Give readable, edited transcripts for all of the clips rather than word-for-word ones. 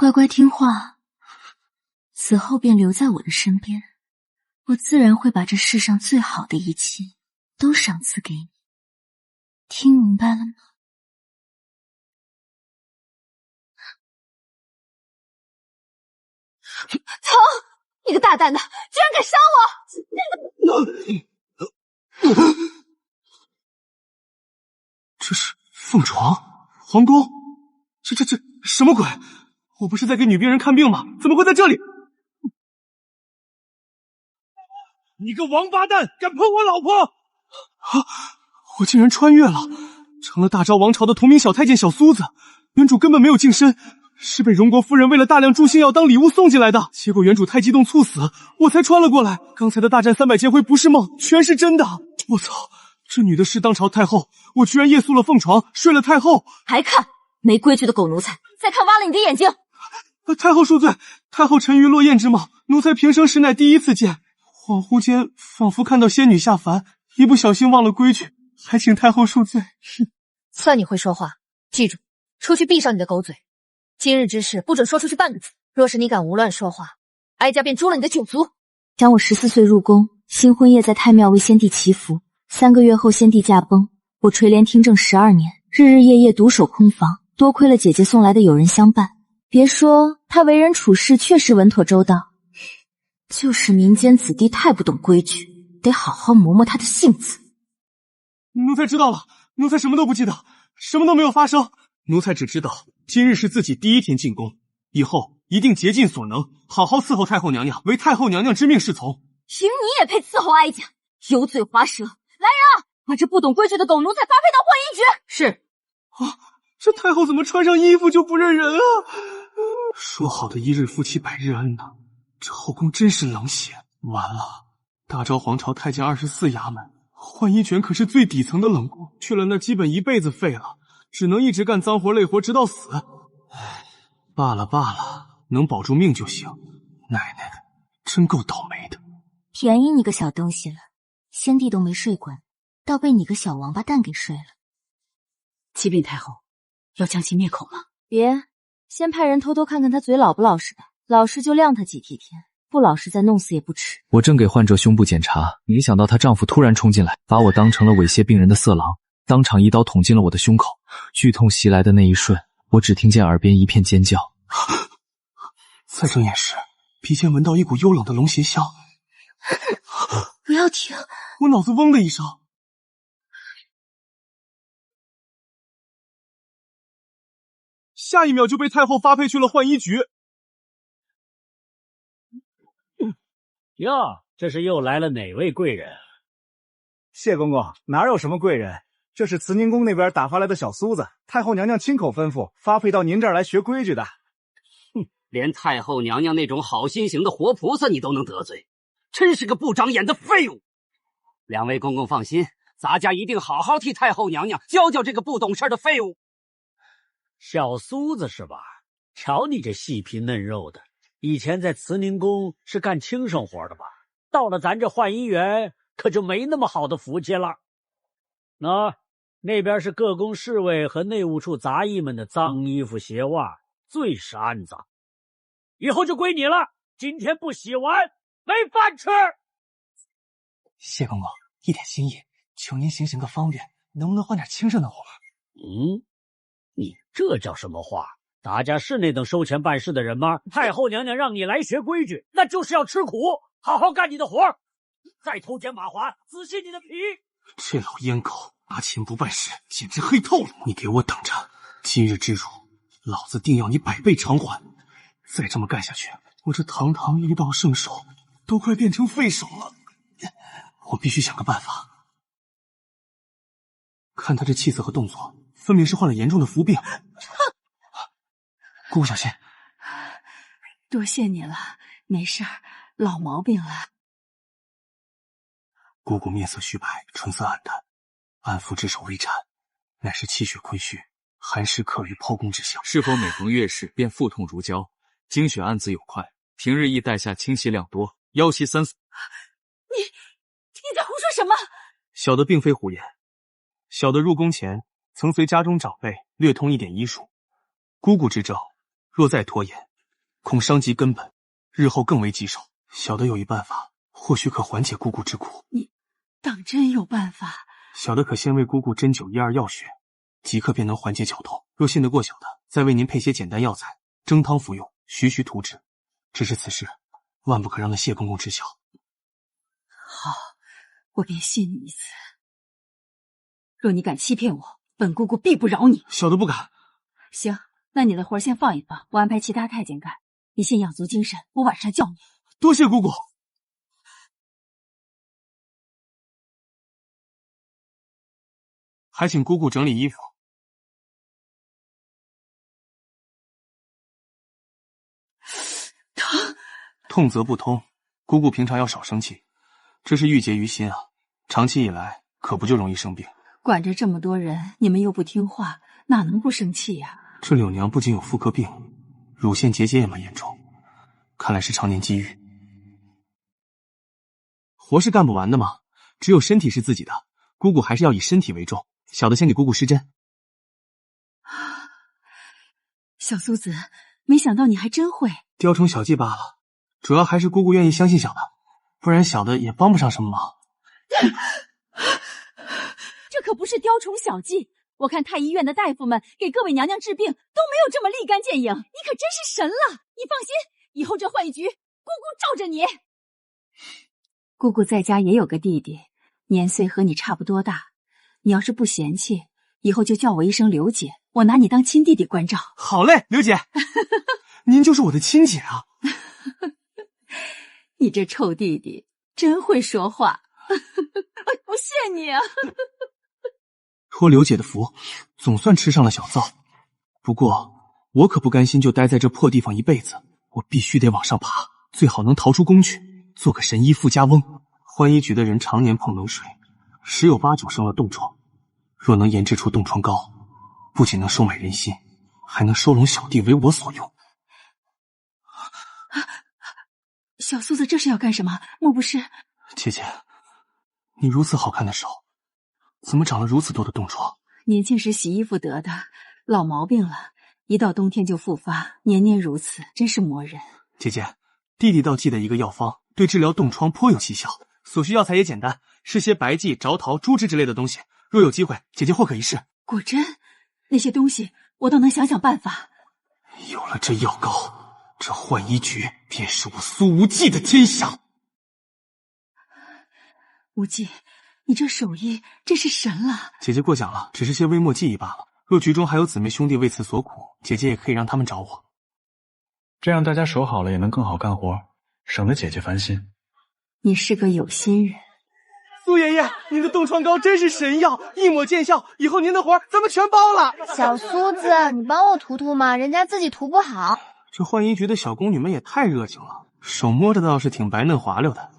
乖乖听话，死后便留在我的身边，我自然会把这世上最好的一切都赏赐给你。听明白了吗？疼！你个大胆的，居然敢伤我！这是凤床、皇宫，这什么鬼？我不是在给女病人看病吗？怎么会在这里？你个王八蛋，敢碰我老婆！啊！我竟然穿越了，成了大昭王朝的同名小太监小苏子。原主根本没有净身，是被荣国夫人为了大量助兴药当礼物送进来的。结果原主太激动猝死，我才穿了过来。刚才的大战300劫回不是梦，全是真的。我操！这女的是当朝太后，我居然夜宿了凤床，睡了太后。还看没规矩的狗奴才！再看挖了你的眼睛！太后恕罪，太后沉鱼落雁之貌，奴才平生实乃第一次见。恍惚间，仿佛看到仙女下凡，一不小心忘了规矩，还请太后恕罪。算你会说话，记住，出去闭上你的狗嘴。今日之事不准说出去半个字，若是你敢胡乱说话，哀家便诛了你的九族。想我14岁入宫，新婚夜在太庙为先帝祈福，3个月后先帝驾崩，我垂帘听政12年，日日夜夜独守空房，多亏了姐姐送来的友人相伴。别说他为人处事确实稳妥周到，就是民间子弟太不懂规矩，得好好磨磨他的性子。奴才知道了，奴才什么都不记得，什么都没有发生。奴才只知道今日是自己第1天进宫，以后一定竭尽所能，好好伺候太后娘娘，为太后娘娘之命是从。凭你也配伺候哀家？油嘴滑舌！来人啊，把这不懂规矩的狗奴才发配到浣衣局！是。啊，这太后怎么穿上衣服就不认人啊？说好的1日夫妻百日恩呢？这后宫真是冷血。完了，大昭皇朝太监24衙门，浣衣泉可是最底层的冷宫，去了那基本一辈子废了，只能一直干脏活累活直到死。唉，罢了罢了，能保住命就行。奶奶真够倒霉的。便宜你个小东西了，先帝都没睡滚，倒被你个小王八蛋给睡了。启禀太后，要将其灭口吗？别，先派人偷偷看看他嘴老不老实的，老实就晾他几天，不老实再弄死也不迟。我正给患者胸部检查，没想到她丈夫突然冲进来，把我当成了猥亵病人的色狼，当场一刀捅进了我的胸口。剧痛袭来的那一瞬，我只听见耳边一片尖叫。再睁眼时，鼻尖闻到一股幽冷的龙涎香。不要停！我脑子嗡的一声。下一秒就被太后发配去了浣衣局。哟，这是又来了哪位贵人？谢公公，哪有什么贵人，这是慈宁宫那边打发来的小苏子，太后娘娘亲口吩咐发配到您这儿来学规矩的。哼，连太后娘娘那种好心型的活菩萨你都能得罪，真是个不长眼的废物。两位公公放心，咱家一定好好替太后娘娘教教这个不懂事的废物。小苏子是吧？瞧你这细皮嫩肉的，以前在慈宁宫是干轻生活的吧？到了咱这浣衣园，可就没那么好的福气了。那边是各宫侍卫和内务处杂役们的脏衣服鞋袜，最是肮脏。以后就归你了，今天不洗完没饭吃。谢公公，一点心意，求您行个方便，能不能换点轻省的活？你这叫什么话？大家是那等收钱办事的人吗？太后娘娘让你来学规矩，那就是要吃苦，好好干你的活儿，再偷奸马滑，仔细你的皮。这老阉狗拿钱不办事，简直黑透了！你给我等着，今日之辱，老子定要你100倍偿还！再这么干下去，我这堂堂一道圣手都快变成废手了。我必须想个办法。看他这气色和动作，分明是患了严重的伏病。姑姑小心。多谢你了，没事儿，老毛病了。姑姑面色虚白，唇色暗淡，安抚之手微颤，乃是气血亏虚，寒湿克于剖宫之象。是否每逢月事便腹痛如胶，经血暗自有块？平日亦带下清洗两多，腰膝3-4。你在胡说什么？小的并非胡言，小的入宫前曾随家中长辈略通一点医术。姑姑之症，若再拖延，恐伤及根本，日后更为棘手。小的有一办法，或许可缓解姑姑之苦。你当真有办法？小的可先为姑姑针灸1-2药穴，即刻便能缓解绞痛。若信得过小的，再为您配些简单药材，蒸汤服用，徐徐涂脂。只是此事，万不可让那谢公公知晓。好，我便信你一次。若你敢欺骗我，本姑姑必不饶你。小的不敢。行，那你的活先放一放，我安排其他太监干。你先养足精神，我晚上叫你。多谢姑姑。还请姑姑整理衣服。痛则不通，姑姑平常要少生气，这是郁结于心啊。长期以来，可不就容易生病。管着这么多人，你们又不听话，哪能不生气呀？这柳娘不仅有妇科病，乳腺结节也蛮严重，看来是常年积郁。活是干不完的嘛，只有身体是自己的，姑姑还是要以身体为重。小的先给姑姑施针。小苏子，没想到你还真会。雕虫小技罢了，主要还是姑姑愿意相信小的，不然小的也帮不上什么忙。这可不是雕虫小技，我看太医院的大夫们给各位娘娘治病都没有这么立竿见影，你可真是神了！你放心，以后这换一局，姑姑罩着你。姑姑在家也有个弟弟，年岁和你差不多大，你要是不嫌弃，以后就叫我一声刘姐，我拿你当亲弟弟关照。好嘞，刘姐，您就是我的亲姐啊！你这臭弟弟真会说话，我谢你啊！托刘姐的福，总算吃上了小灶。不过我可不甘心就待在这破地方一辈子，我必须得往上爬，最好能逃出宫去，做个神医富家翁。浣衣局的人常年碰冷水，10有8九生了冻疮。若能研制出冻疮膏，不仅能收买人心，还能收拢小弟为我所用。小苏子这是要干什么？莫不是……姐姐，你如此好看的手，怎么长了如此多的冻疮？年轻时洗衣服得的，老毛病了，一到冬天就复发，年年如此，真是磨人。姐姐，弟弟倒记得一个药方，对治疗冻疮颇有奇效，所需药材也简单，是些白蓟、着桃、猪脂之类的东西。若有机会，姐姐或可一试。果真，那些东西我倒能想想办法。有了这药膏，这浣衣局便是我苏无忌的天下。无忌，你这手艺真是神了。姐姐过奖了，只是些微末技艺罢了。若局中还有姊妹兄弟为此所苦，姐姐也可以让他们找我。这样大家手好了也能更好干活，省得姐姐烦心。你是个有心人。苏爷爷，您的冻疮膏真是神药，一抹见效，以后您的活咱们全包了。小苏子，你帮我涂涂嘛，人家自己涂不好。这浣衣局的小宫女们也太热情了，手摸着倒是挺白嫩滑溜的。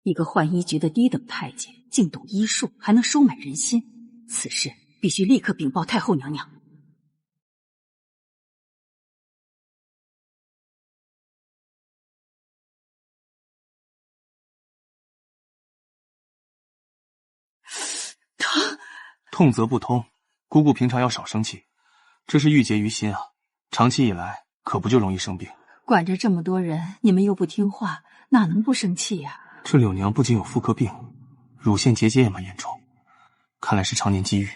一个浣衣局的低等太监，竟懂医术，还能收买人心，此事必须立刻禀报太后娘娘。痛则不通，姑姑平常要少生气，这是郁结于心啊。长期以来，可不就容易生病。管着这么多人，你们又不听话，哪能不生气呀？这柳娘不仅有妇科病，乳腺结节也蛮严重，看来是常年积郁。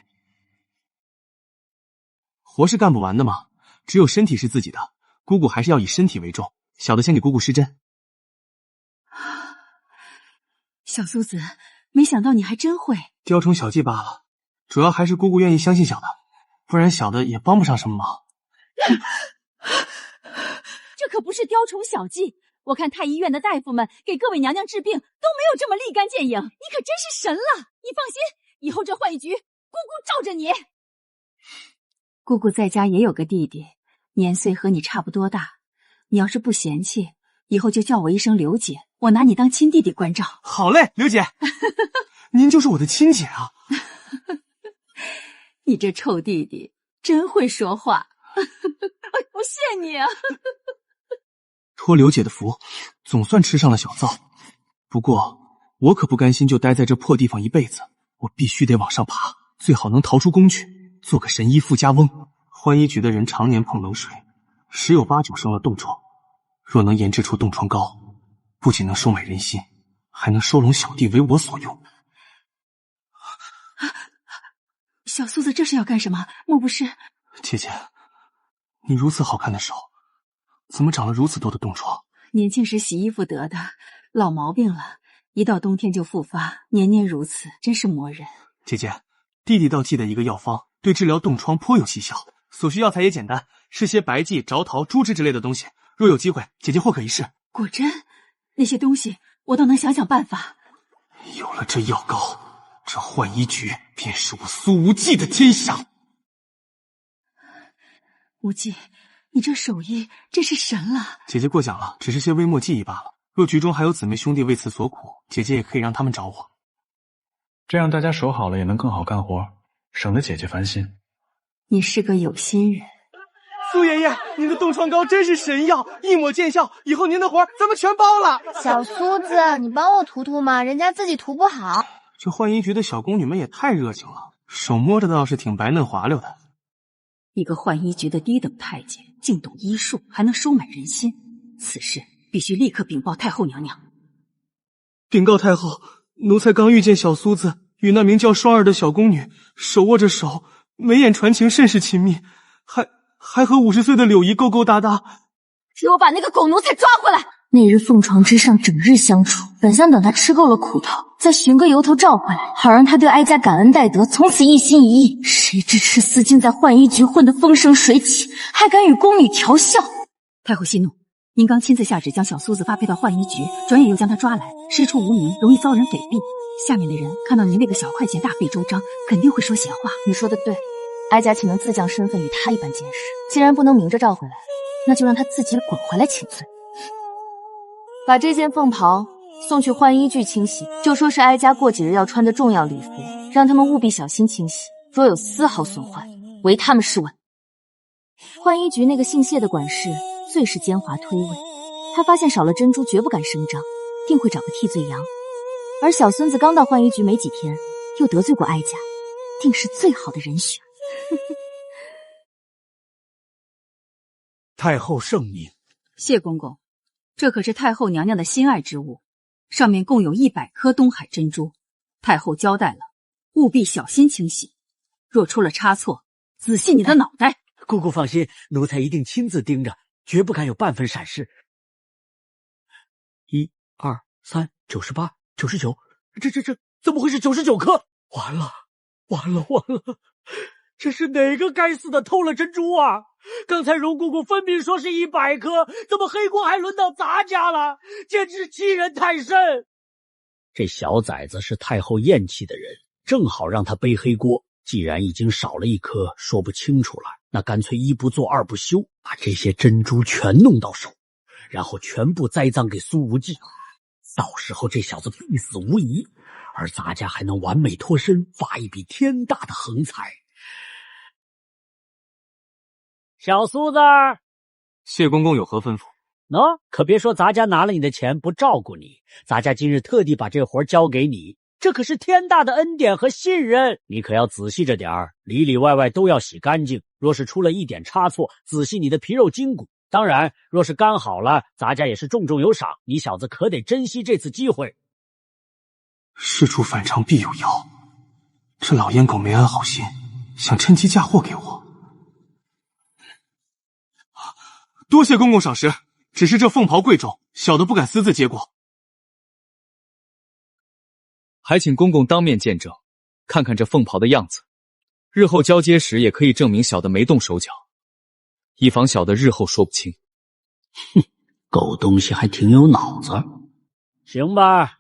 活是干不完的嘛，只有身体是自己的，姑姑还是要以身体为重。小的先给姑姑施针。小苏子，没想到你还真会。雕虫小技罢了，主要还是姑姑愿意相信小的，不然小的也帮不上什么忙。这可不是雕虫小技，我看太医院的大夫们给各位娘娘治病都没有这么立竿见影，你可真是神了！你放心，以后这浣衣局，姑姑罩着你。姑姑在家也有个弟弟，年岁和你差不多大，你要是不嫌弃，以后就叫我一声刘姐，我拿你当亲弟弟关照。好嘞，刘姐，您就是我的亲姐啊！你这臭弟弟真会说话，我谢你啊！托刘姐的福，总算吃上了小灶。不过我可不甘心就待在这破地方一辈子，我必须得往上爬，最好能逃出宫去，做个神医富家翁。浣衣局的人常年碰冷水，10有8九生了冻疮。若能研制出冻疮膏，不仅能收买人心，还能收拢小弟为我所用。小苏子这是要干什么？莫不是……姐姐，你如此好看的手，怎么长了如此多的冻疮？年轻时洗衣服得的，老毛病了，一到冬天就复发，年年如此，真是磨人。姐姐，弟弟倒记得一个药方，对治疗冻疮颇有奇效，所需药材也简单，是些白蓟、着桃、猪脂之类的东西。若有机会，姐姐或可一试。果真，那些东西我倒能想想办法。有了这药膏，这浣衣局便是我苏无忌的天下。无忌，你这手艺真是神了。姐姐过奖了，只是些微末技艺罢了。若局中还有姊妹兄弟为此所苦，姐姐也可以让他们找我。这样大家手好了也能更好干活，省得姐姐烦心。你是个有心人。苏爷爷，您的冻疮膏真是神药，一抹见效，以后您的活咱们全包了。小苏子，你帮我涂涂嘛，人家自己涂不好。这浣衣局的小宫女们也太热情了，手摸着倒是挺白嫩滑溜的。一个浣衣局的低等太监，竟懂医术，还能收买人心，此事必须立刻禀报太后娘娘。禀告太后，奴才刚遇见小苏子与那名叫双儿的小宫女手握着手，眉眼传情，甚是亲密，还和50岁的柳姨勾勾搭搭。给我把那个狗奴才抓回来！那日凤床之上整日相处，本想等他吃够了苦头，再寻个由头召回来，好让他对哀家感恩戴德，从此一心一意。谁知赤丝竟在浣衣局混得风生水起，还敢与宫女调笑。太后息怒，您刚亲自下旨将小苏子发配到浣衣局，转眼又将他抓来，师出无名，容易遭人诽谤。下面的人看到您那个小快钱大费周章，肯定会说闲话。你说的对，哀家岂能自降身份与他一般见识？既然不能明着召回来，那就让他自己滚回来请罪。把这件凤袍送去浣衣具清洗，就说是哀家过几日要穿的重要礼服，让他们务必小心清洗，若有丝毫损坏，唯他们是问。浣衣局那个姓谢的管事最是奸猾推诿，他发现少了珍珠绝不敢声张，定会找个替罪羊。而小孙子刚到浣衣局没几天，又得罪过哀家，定是最好的人选。太后圣明。谢公公，这可是太后娘娘的心爱之物，上面共有100颗东海珍珠。太后交代了，务必小心清洗，若出了差错，仔细你的脑袋。姑姑放心，奴才一定亲自盯着，绝不敢有半分闪失。1、2、3、98、99，这怎么会是99颗？完了！这是哪个该死的偷了珍珠啊？刚才荣姑姑分明说是100颗，怎么黑锅还轮到咱家了？简直欺人太甚！这小崽子是太后厌弃的人，正好让他背黑锅。既然已经少了1颗，说不清楚了，那干脆1不做2不休，把这些珍珠全弄到手，然后全部栽赃给苏无忌。到时候这小子必死无疑，而咱家还能完美脱身，发一笔天大的横财。小苏子，谢公公有何吩咐？喏，可别说咱家拿了你的钱不照顾你，咱家今日特地把这活交给你，这可是天大的恩典和信任，你可要仔细着点儿，里里外外都要洗干净。若是出了一点差错，仔细你的皮肉筋骨。当然，若是干好了，咱家也是重重有赏，你小子可得珍惜这次机会。事出反常必有妖，这老烟狗没安好心，想趁机嫁祸给我。多谢公公赏识，只是这凤袍贵重，小的不敢私自接过。还请公公当面见证，看看这凤袍的样子，日后交接时也可以证明小的没动手脚，以防小的日后说不清。哼，狗东西还挺有脑子。行吧，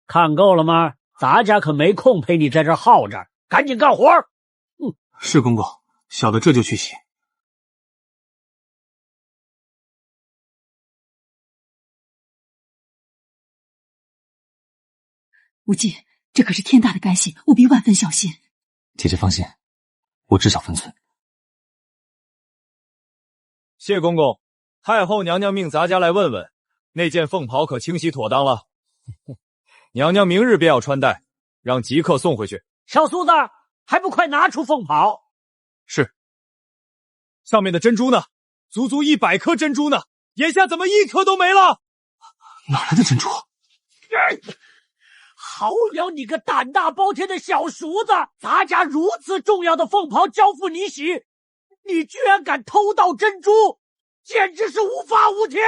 看够了吗？咱家可没空陪你在这耗着，赶紧干活。是公公，小的这就去洗。无忌，这可是天大的干系，务必万分小心。姐姐放心，我知晓分寸。谢公公，太后娘娘命咱家来问问，那件凤袍可清洗妥当了？娘娘明日便要穿戴，让即刻送回去。小苏子，还不快拿出凤袍！是。上面的珍珠呢？足足100颗珍珠呢，眼下怎么1颗都没了？哪来的珍珠？好了你个胆大包天的小叔子，咱家如此重要的凤袍交付你洗，你居然敢偷盗珍珠，简直是无法无天！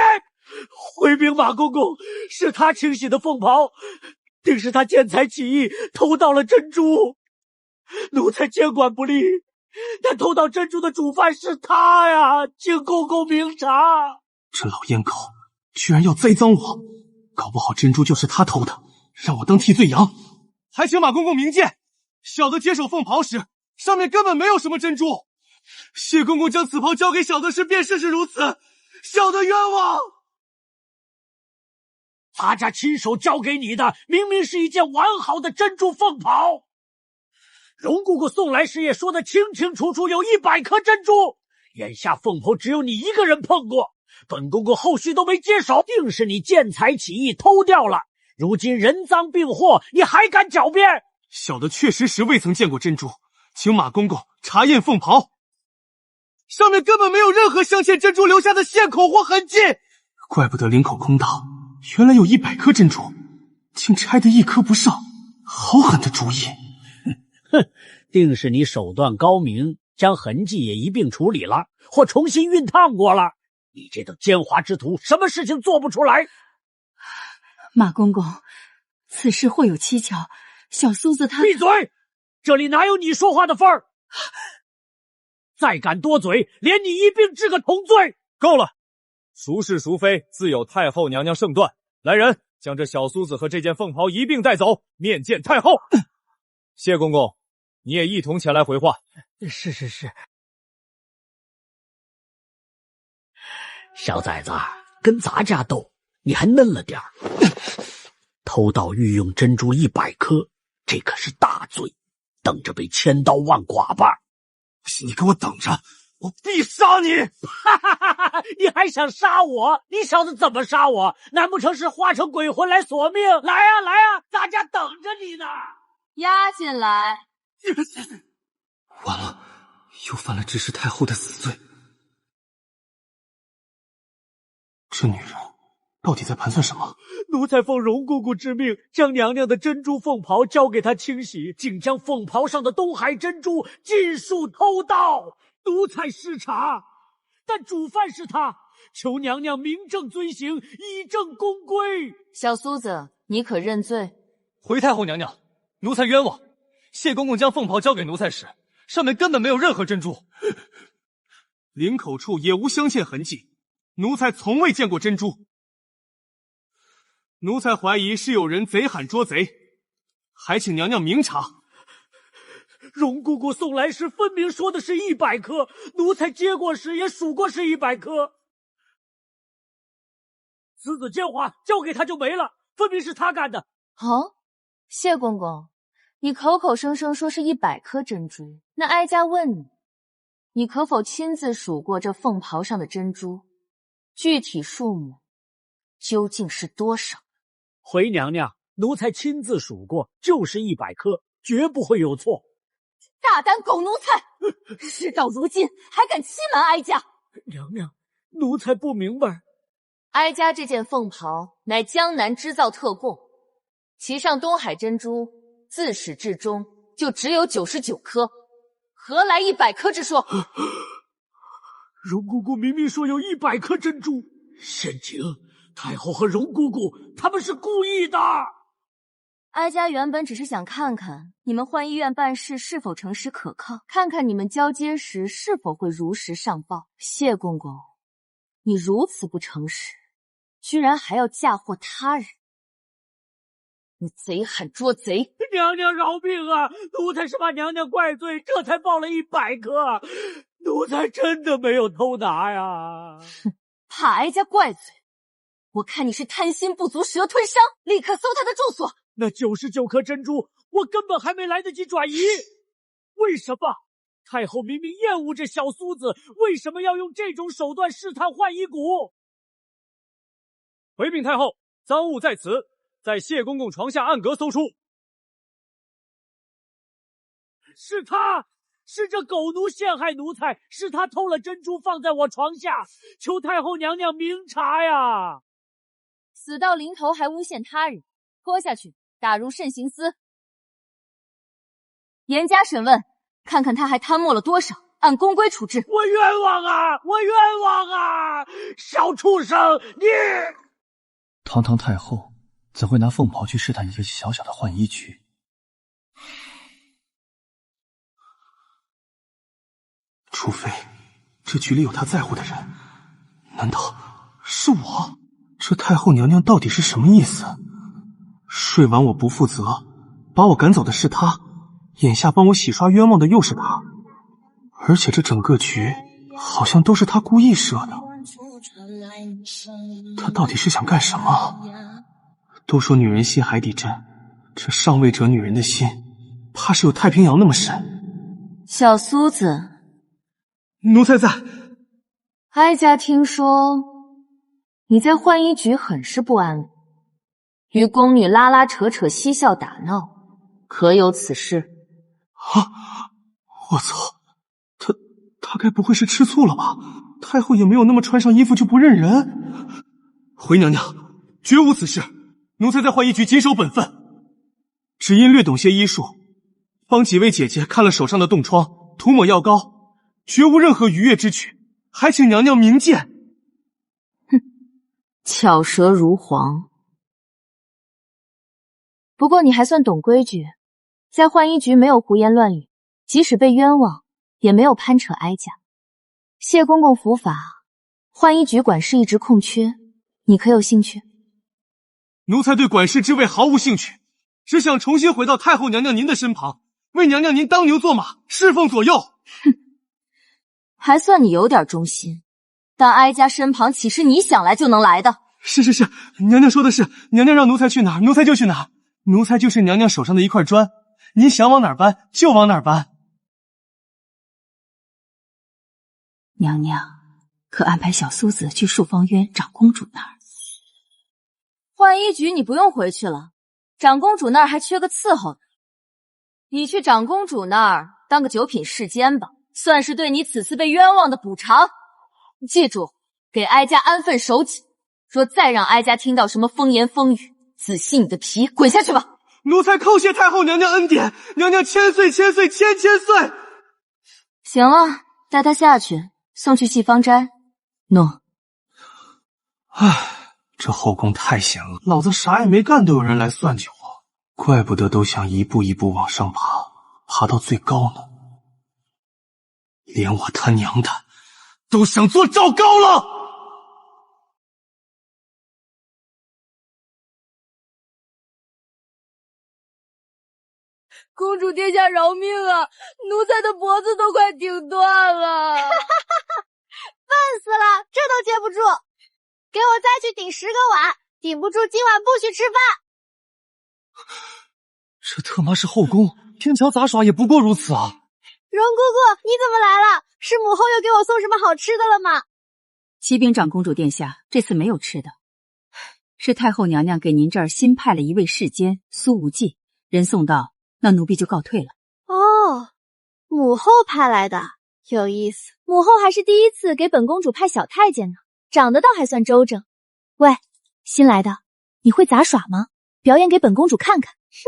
回禀马公公，是他清洗的凤袍，定是他见财起意偷盗了珍珠，奴才监管不力，但偷盗珍珠的主犯是他呀，请公公明察。这老烟狗居然要栽赃我，搞不好珍珠就是他偷的，让我当替罪羊。还请马公公明鉴，小的接手凤袍时，上面根本没有什么珍珠。谢公公将此袍交给小的时，便是如此，小的冤枉。咱家亲手交给你的，明明是一件完好的珍珠凤袍。荣姑姑送来时也说得清清楚楚，有100颗珍珠。眼下凤袍只有你一个人碰过，本公公后续都没接手，定是你见财起意偷掉了。如今人赃并获，你还敢狡辩？小的确实未曾见过珍珠，请马公公查验凤袍，上面根本没有任何镶嵌珍珠留下的线口或痕迹。怪不得领口空荡，原来有100颗珍珠，竟拆得1颗不剩，好狠的主意！哼，定是你手段高明，将痕迹也一并处理了，或重新熨烫过了。你这等奸猾之徒，什么事情做不出来？马公公，此事会有蹊跷，小苏子他……闭嘴！这里哪有你说话的份儿？再敢多嘴，连你一并治个同罪！够了，孰是孰非，自有太后娘娘圣断。来人，将这小苏子和这件凤袍一并带走，面见太后。谢公公，你也一同前来回话。是。小崽子，跟咱家斗，你还嫩了点儿。偷盗御用珍珠100颗，这可是大罪，等着被千刀万剐吧！你给我等着，我必杀你！你还想杀我？你小子怎么杀我？难不成是化成鬼魂来索命？来呀，咱家等着你呢！押进来。完了，又犯了指使太后的死罪。这女人到底在盘算什么？奴才奉荣姑姑之命，将娘娘的珍珠凤袍交给她清洗，竟将凤袍上的东海珍珠尽数偷盗，奴才失察，但主犯是他，求娘娘明正遵行，以正宫规。小苏子，你可认罪？回太后娘娘，奴才冤枉。谢公公将凤袍交给奴才时，上面根本没有任何珍珠，领口处也无镶嵌痕迹，奴才从未见过珍珠。奴才怀疑是有人贼喊捉贼，还请娘娘明察。荣姑姑送来时分明说的是100颗，奴才接过时也数过是100颗。此子奸猾，交给他就没了，分明是他干的。哦，谢公公，你口口声声说是100颗珍珠，那哀家问你，你可否亲自数过这凤袍上的珍珠？具体数目究竟是多少？回娘娘，奴才亲自数过，就是100颗，绝不会有错。大胆狗奴才！事到如今还敢欺瞒哀家！娘娘，奴才不明白。哀家这件凤袍乃江南织造特供，其上东海珍珠自始至终就只有99颗，何来100颗之说？荣姑姑明明说有100颗珍珠，深情太后和荣姑姑他们是故意的。哀家原本只是想看看你们换医院办事是否诚实可靠，看看你们交接时是否会如实上报。谢公公，你如此不诚实，居然还要嫁祸他人，你贼喊捉贼！娘娘饶命啊！奴才是怕娘娘怪罪，这才报了100颗，奴才真的没有偷拿呀！哼，怕哀家怪罪？我看你是贪心不足蛇吞伤，立刻搜他的住所。那99颗珍珠，我根本还没来得及转移。为什么？太后明明厌恶这小苏子，为什么要用这种手段试探换衣骨？回禀太后，赃物在此，在谢公公床下暗格搜出。是他！是这狗奴陷害奴才，是他偷了珍珠放在我床下，求太后娘娘明察呀！死到临头还诬陷他人，拖下去打入慎刑司，严加审问，看看他还贪墨了多少，按公规处置。我冤枉啊！我冤枉啊！小畜生，你！堂堂太后怎会拿凤袍去试探一个小小的浣衣局？除非这局里有他在乎的人，难道是我？这太后娘娘到底是什么意思？睡完我不负责，把我赶走的是他，眼下帮我洗刷冤枉的又是他，而且这整个局好像都是他故意设的。他到底是想干什么？都说女人心海底针，这上位者女人的心，怕是有太平洋那么深。小苏子，奴才在。哀家听说你在浣衣局很是不安稳，与宫女拉拉扯扯、嬉笑打闹，可有此事？啊！我操！他该不会是吃醋了吧？太后也没有那么穿上衣服就不认人。回娘娘，绝无此事。奴才在浣衣局谨守本分，只因略懂些医术，帮几位姐姐看了手上的冻疮，涂抹药膏，绝无任何逾越之举，还请娘娘明鉴。哼，巧舌如簧。不过你还算懂规矩，在浣衣局没有胡言乱语，即使被冤枉，也没有攀扯哀家。谢公公伏法，浣衣局管事一直空缺，你可有兴趣？奴才对管事之位毫无兴趣，只想重新回到太后娘娘您的身旁，为娘娘您当牛做马，侍奉左右。哼，还算你有点忠心，但哀家身旁岂是你想来就能来的？是，娘娘说的是，娘娘让奴才去哪儿，奴才就去哪儿。奴才就是娘娘手上的一块砖，您想往哪儿搬就往哪儿搬。娘娘，可安排小苏子去漱芳渊长公主那儿？浣衣局你不用回去了，长公主那儿还缺个伺候的。你去长公主那儿当个九品侍监吧，算是对你此次被冤枉的补偿。记住，给哀家安分守己，若再让哀家听到什么风言风语，自吸你的皮，滚下去吧！奴才叩谢太后娘娘恩典，娘娘千岁千岁千岁。行了，带他下去，送去细芳斋。诺。唉。这后宫太险恶，老子啥也没干都有人来算计我，怪不得都想一步一步往上爬，爬到最高呢。连我他娘的都想做赵高了！公主殿下饶命啊！奴才的脖子都快顶断了！笨死了，这都接不住！给我再去顶10个碗，顶不住今晚不许吃饭。这他妈是后宫，天桥杂耍也不过如此啊！荣姑姑，你怎么来了？是母后又给我送什么好吃的了吗？启禀长公主殿下，这次没有吃的，是太后娘娘给您这儿新派了一位侍监苏无忌，人送到，那奴婢就告退了。哦，母后派来的，有意思。母后还是第一次给本公主派小太监呢。长得倒还算周正。喂，新来的，你会杂耍吗？表演给本公主看看。哼，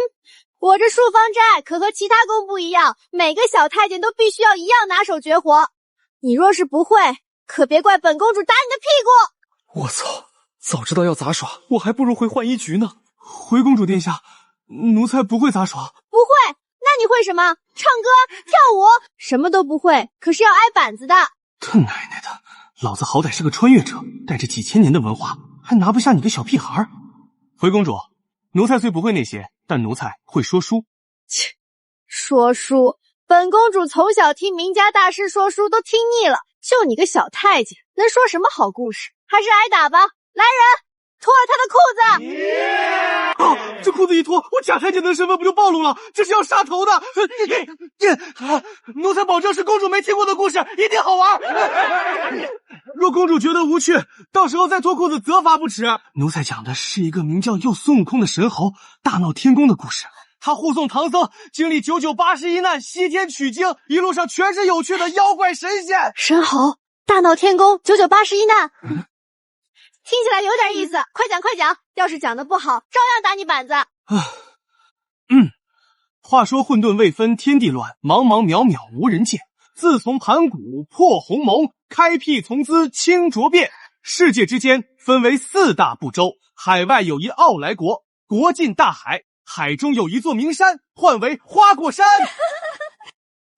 我这漱芳斋可和其他宫不一样，每个小太监都必须要一样拿手绝活。你若是不会，可别怪本公主打你的屁股。我操，早知道要杂耍，我还不如回浣衣局呢。回公主殿下，奴才不会杂耍。不会？那你会什么？唱歌、跳舞？什么都不会，可是要挨板子的。他奶奶的！老子好歹是个穿越者，带着几千年的文化，还拿不下你个小屁孩。回公主，奴才虽不会那些，但奴才会说书。切，说书？本公主从小听名家大师说书都听腻了，就你个小太监，能说什么好故事？还是挨打吧！来人，脱了他的裤子！这裤子一脱，我假太监的身份不就暴露了？这是要杀头的！奴才保证是公主没听过的故事，一定好玩。若公主觉得无趣，到时候再脱裤子责罚不迟。奴才讲的是一个名叫右孙悟空的神猴大闹天宫的故事。他护送唐僧经历9981难，西天取经，一路上全是有趣的妖怪神仙。神猴大闹天宫，9981难，听起来有点意思，快讲快讲！要是讲的不好，照样打你板子。话说混沌未分天地乱，茫茫渺渺无人见。自从盘古破鸿蒙，开辟从兹清浊变。世界之间分为4大部洲，海外有一傲来国，国尽大海，海中有一座名山，唤为花果山。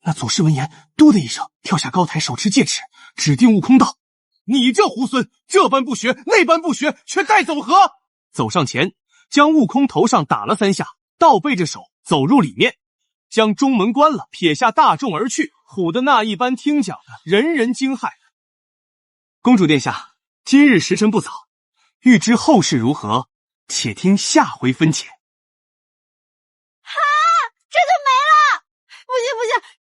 那祖师闻言，嘟的一声跳下高台，手持戒尺，指定悟空道：“你这猢狲，这般不学，那般不学，却待走何？”走上前，将悟空头上打了3下，倒背着手走入里面，将中门关了，撇下大众而去，唬得那一般听讲的人人惊骇。公主殿下，今日时辰不早，欲知后事如何，且听下回分解。这就没了！不行不行，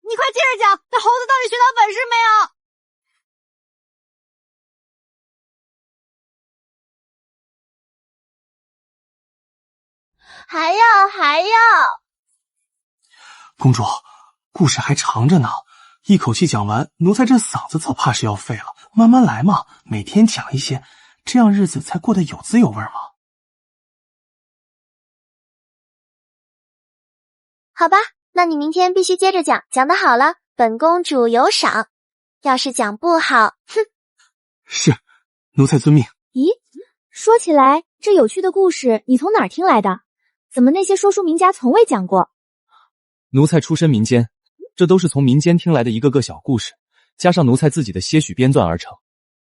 你快接着讲，那猴子到底学到本事没有？还要！公主，故事还长着呢，一口气讲完，奴才这嗓子早怕是要废了。慢慢来嘛，每天讲一些，这样日子才过得有滋有味嘛。好吧，那你明天必须接着讲，讲得好了，本公主有赏；要是讲不好，哼！是，奴才遵命。咦，说起来，这有趣的故事你从哪儿听来的？怎么那些说书名家从未讲过？奴才出身民间，这都是从民间听来的一个个小故事，加上奴才自己的些许编撰而成。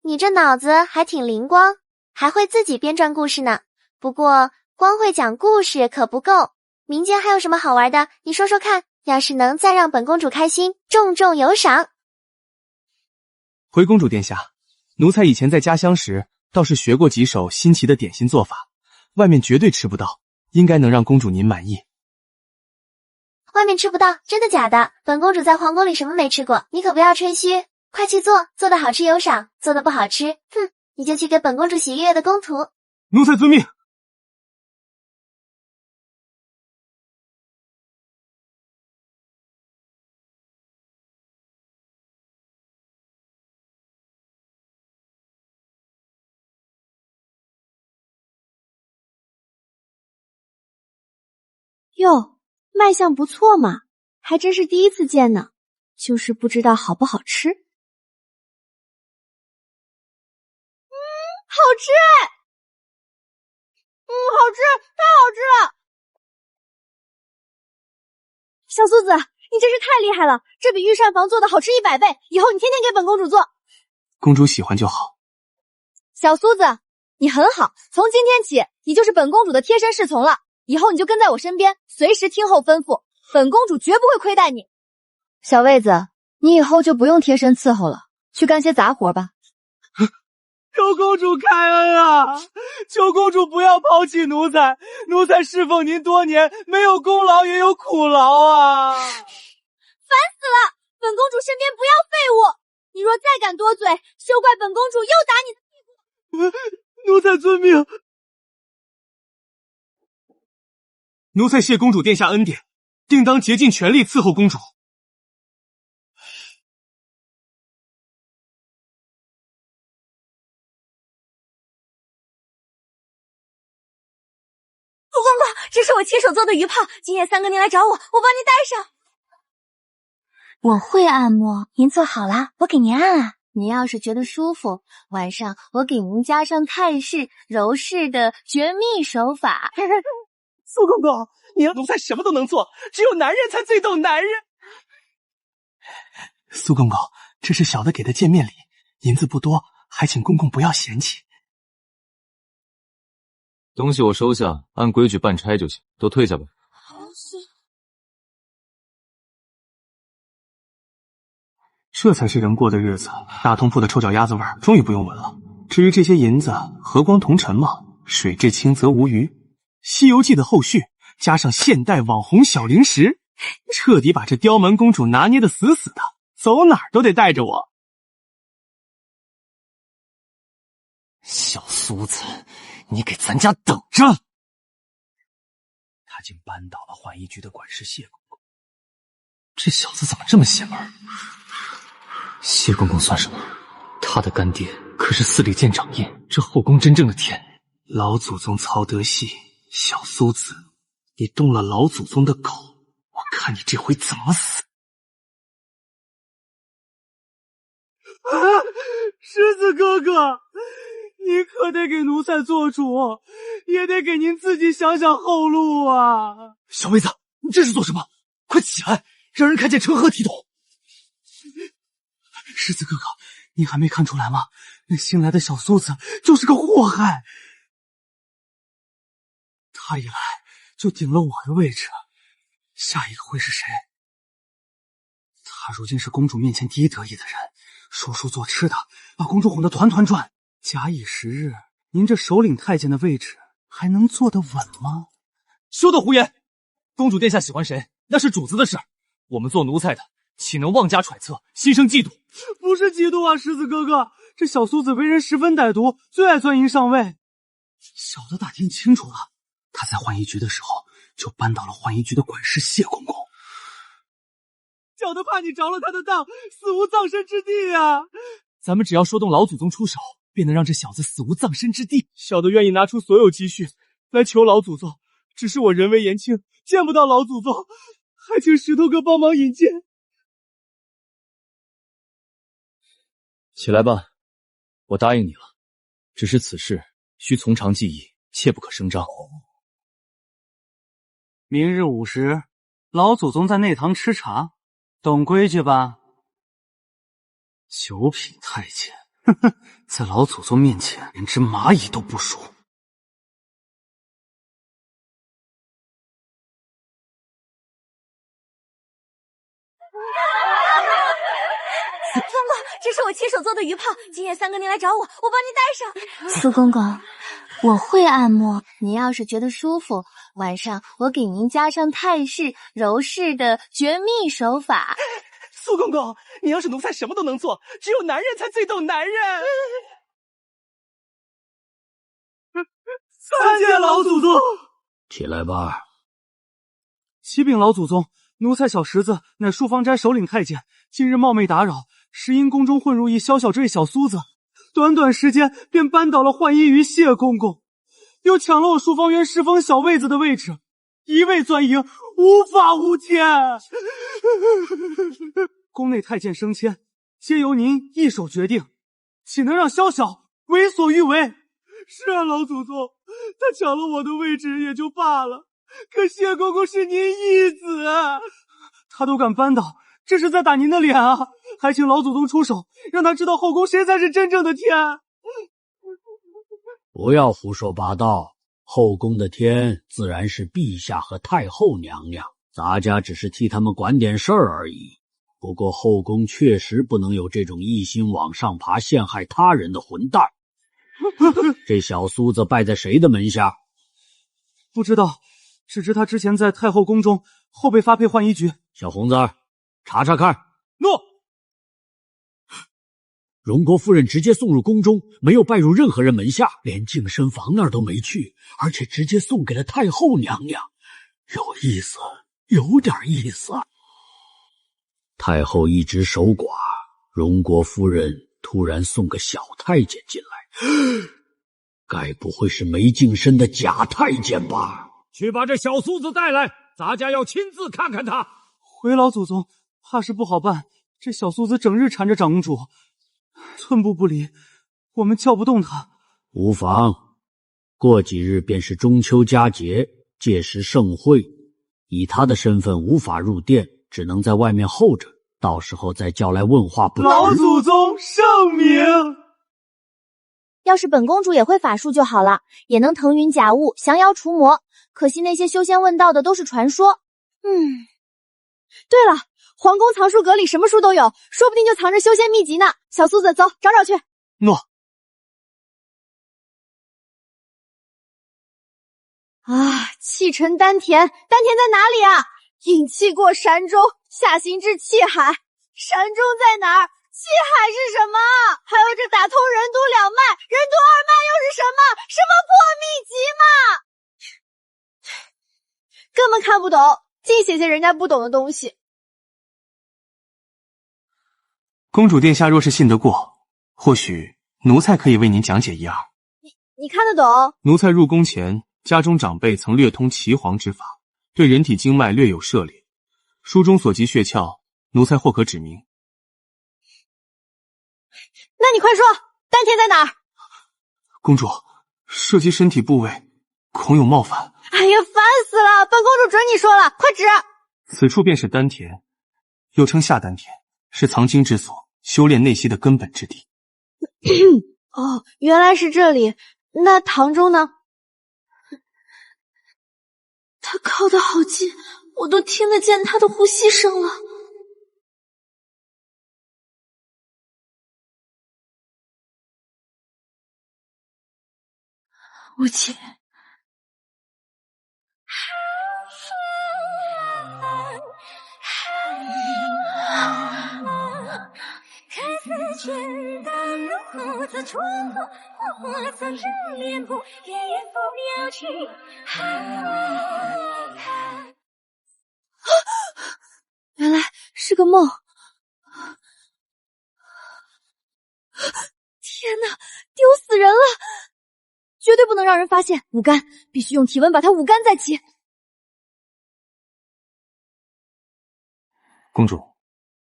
你这脑子还挺灵光，还会自己编撰故事呢。不过光会讲故事可不够，民间还有什么好玩的？你说说看，要是能再让本公主开心，重重有赏。回公主殿下，奴才以前在家乡时倒是学过几手新奇的点心做法，外面绝对吃不到，应该能让公主您满意。外面吃不到，真的假的？本公主在皇宫里什么没吃过，你可不要吹嘘。快去做，做的好吃有赏，做的不好吃，哼，你就去给本公主洗月月的工图。奴才遵命。哟，卖相不错嘛，还真是第一次见呢，就是不知道好不好吃。好吃！好吃，太好吃了！小苏子，你真是太厉害了，这比御膳房做的好吃100倍，以后你天天给本公主做。公主喜欢就好。小苏子，你很好，从今天起，你就是本公主的贴身侍从了。以后你就跟在我身边，随时听候吩咐，本公主绝不会亏待你。小卫子，你以后就不用贴身伺候了，去干些杂活吧。求公主开恩啊！求公主不要抛弃奴才，奴才侍奉您多年，没有功劳也有苦劳啊！烦死了！本公主身边不要废物，你若再敢多嘴，休怪本公主又打你的屁股。奴才遵命。奴才谢公主殿下恩典，定当竭尽全力伺候公主。陆公公，这是我亲手做的鱼泡，今夜三哥您来找我，我帮您带上。我会按摩，您坐好了，我给您按啊。您要是觉得舒服，晚上我给您加上泰式、柔式的绝密手法。苏公公，你奴才什么都能做，只有男人才最懂男人。苏公公，这是小的给的见面礼，银子不多，还请公公不要嫌弃。东西我收下，按规矩办差就行，都退下吧。这才是人过的日子，大通铺的臭脚丫子味儿终于不用闻了。至于这些银子，和光同尘嘛，水至清则无鱼。西游记的后续加上现代网红小零食，彻底把这刁蛮公主拿捏的死死的，走哪儿都得带着我。小苏子，你给咱家等着！他竟扳倒了浣衣局的管事谢公公。这小子怎么这么邪门？谢公公算什么？他的干爹可是司礼监掌印，这后宫真正的天。老祖宗曹德熙，小苏子，你动了老祖宗的口，我看你这回怎么死！狮子哥哥，你可得给奴才做主，也得给您自己想想后路啊！小妹子，你这是做什么？快起来，让人看见成何体统！狮子哥哥，你还没看出来吗？那新来的小苏子就是个祸害。他一来就顶了我的位置，下一个会是谁？他如今是公主面前第一得意的人，说书做吃的，把公主哄得团团转。假以时日，您这首领太监的位置还能坐得稳吗？休得胡言！公主殿下喜欢谁，那是主子的事，我们做奴才的岂能妄加揣测，心生嫉妒？不是嫉妒啊，狮子哥哥，这小苏子为人十分歹毒，最爱钻营上位。小的打听清楚了，他在浣衣局的时候就扳倒了浣衣局的管事谢公公。小的怕你着了他的当，死无葬身之地啊！咱们只要说动老祖宗出手，便能让这小子死无葬身之地。小的愿意拿出所有积蓄来求老祖宗，只是我人微言轻，见不到老祖宗，还请石头哥帮忙引荐。起来吧，我答应你了，只是此事需从长计议，切不可声张。明日午时，老祖宗在内堂吃茶，懂规矩吧？九品太监，呵呵，在老祖宗面前连只蚂蚁都不如。公公，这是我亲手做的鱼泡，今夜三哥您来找我，我帮您带上。苏公公，我会按摩，您要是觉得舒服，晚上我给您加上泰式、柔式的绝密手法。苏公公，你要是奴才什么都能做，只有男人才最懂男人。参见老祖宗。起来吧。启禀老祖宗，奴才小石子乃树芳斋首领太监，今日冒昧打扰，实因宫中混入一小这小苏子，短短时间便扳倒了浣衣于谢公公，又抢了我树芳园侍奉小位子的位置，一味钻营，无法无天。宫内太监升迁，皆由您一手决定，岂能让宵小为所欲为？是啊，老祖宗，他抢了我的位置也就罢了，可谢公公是您义子啊，他都敢扳倒，这是在打您的脸啊！还请老祖宗出手，让他知道后宫谁才是真正的天。不要胡说八道，后宫的天自然是陛下和太后娘娘，咱家只是替他们管点事儿而已。不过后宫确实不能有这种一心往上爬陷害他人的混蛋。这小苏子拜在谁的门下？不知道，只知他之前在太后宫中，后被发配浣衣局。小红子，查查看。诺。荣国夫人直接送入宫中，没有拜入任何人门下，连净身房那儿都没去，而且直接送给了太后娘娘。有意思，有点意思。太后一直守寡，荣国夫人突然送个小太监进来，该不会是没净身的假太监吧？去把这小苏子带来，咱家要亲自看看他。回老祖宗，怕是不好办，这小苏子整日缠着长公主，寸步不离，我们叫不动他。无妨，过几日便是中秋佳节，届时盛会，以他的身份无法入殿，只能在外面候着，到时候再叫来问话不迟。老祖宗圣明。要是本公主也会法术就好了，也能腾云驾雾，降妖除魔。可惜那些修仙问道的都是传说。对了，皇宫藏书阁里什么书都有，说不定就藏着修仙秘籍呢。小苏子，走，找找去。诺。气沉丹田，丹田在哪里啊？引气过山中，下行至气海，山中在哪儿？气海是什么？还有这打通任督两脉，任督二脉又是什么？什么破秘籍吗？根本看不懂，净写些人家不懂的东西。公主殿下若是信得过，或许奴才可以为您讲解一二。你看得懂？奴才入宫前，家中长辈曾略通岐黄之法，对人体经脉略有涉猎。书中所及穴窍，奴才或可指明。那你快说，丹田在哪儿？公主，涉及身体部位，恐有冒犯。哎呀，烦死了！本公主准你说了，快指！此处便是丹田，又称下丹田，是藏经之所，修炼内息的根本之地。哦，原来是这里。那堂中呢？他靠得好近，我都听得见他的呼吸声了。无情，看似简单如胡子穿过花色人脸部，别人不表情。原来是个梦。天哪，丢死人了！绝对不能让人发现，捂干，必须用体温把它捂干再起。公主，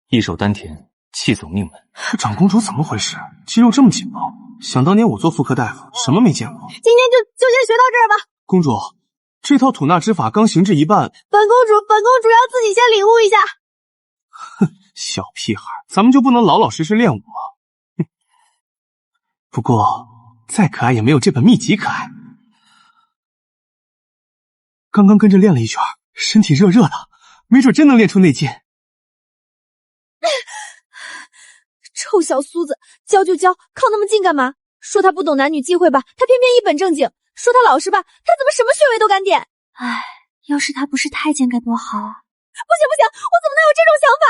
一手丹田，气走命门。长公主怎么回事？肌肉这么紧绷？想当年我做妇科大夫，什么没见过。今天就先学到这儿吧。公主，这套吐纳之法刚行至一半，本公主要自己先领悟一下。哼，小屁孩，咱们就不能老老实实练武吗？哼，不过再可爱也没有这本秘籍可爱。刚刚跟着练了一圈，身体热热的，没准真能练出内劲。臭小苏子，教就教，靠那么近干嘛？说他不懂男女忌讳吧，他偏偏一本正经；说他老实吧，他怎么什么穴位都敢点？唉，要是他不是太监该多好啊！不行，我怎么能有这种想法？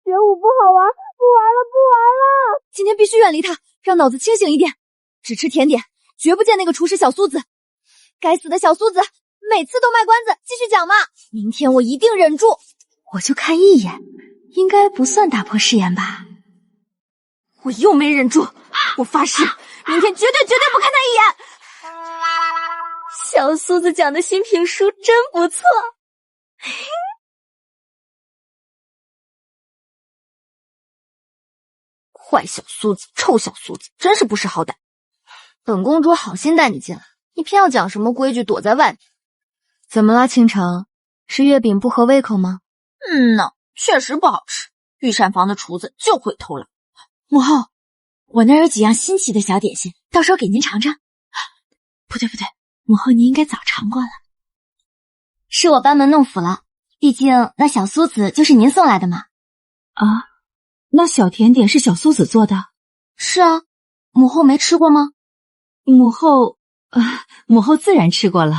学武不好玩，不玩了！今天必须远离他，让脑子清醒一点。只吃甜点，绝不见那个厨师小苏子。该死的小苏子，每次都卖关子，继续讲嘛。明天我一定忍住。我就看一眼，应该不算打破誓言吧？我又没忍住，我发誓，明天绝对不看他一眼。小苏子讲的新评书真不错。坏小苏子，臭小苏子，真是不识好歹。本公主好心带你进来，你偏要讲什么规矩，躲在外面。怎么了，倾城？是月饼不合胃口吗？呢，确实不好吃。御膳房的厨子就会偷懒。母后，我那儿有几样新奇的小点心，到时候给您尝尝。不对，母后您应该早尝过了。是我班门弄斧了，毕竟那小苏子就是您送来的嘛。啊，那小甜点是小苏子做的？是啊，母后没吃过吗？母后自然吃过了。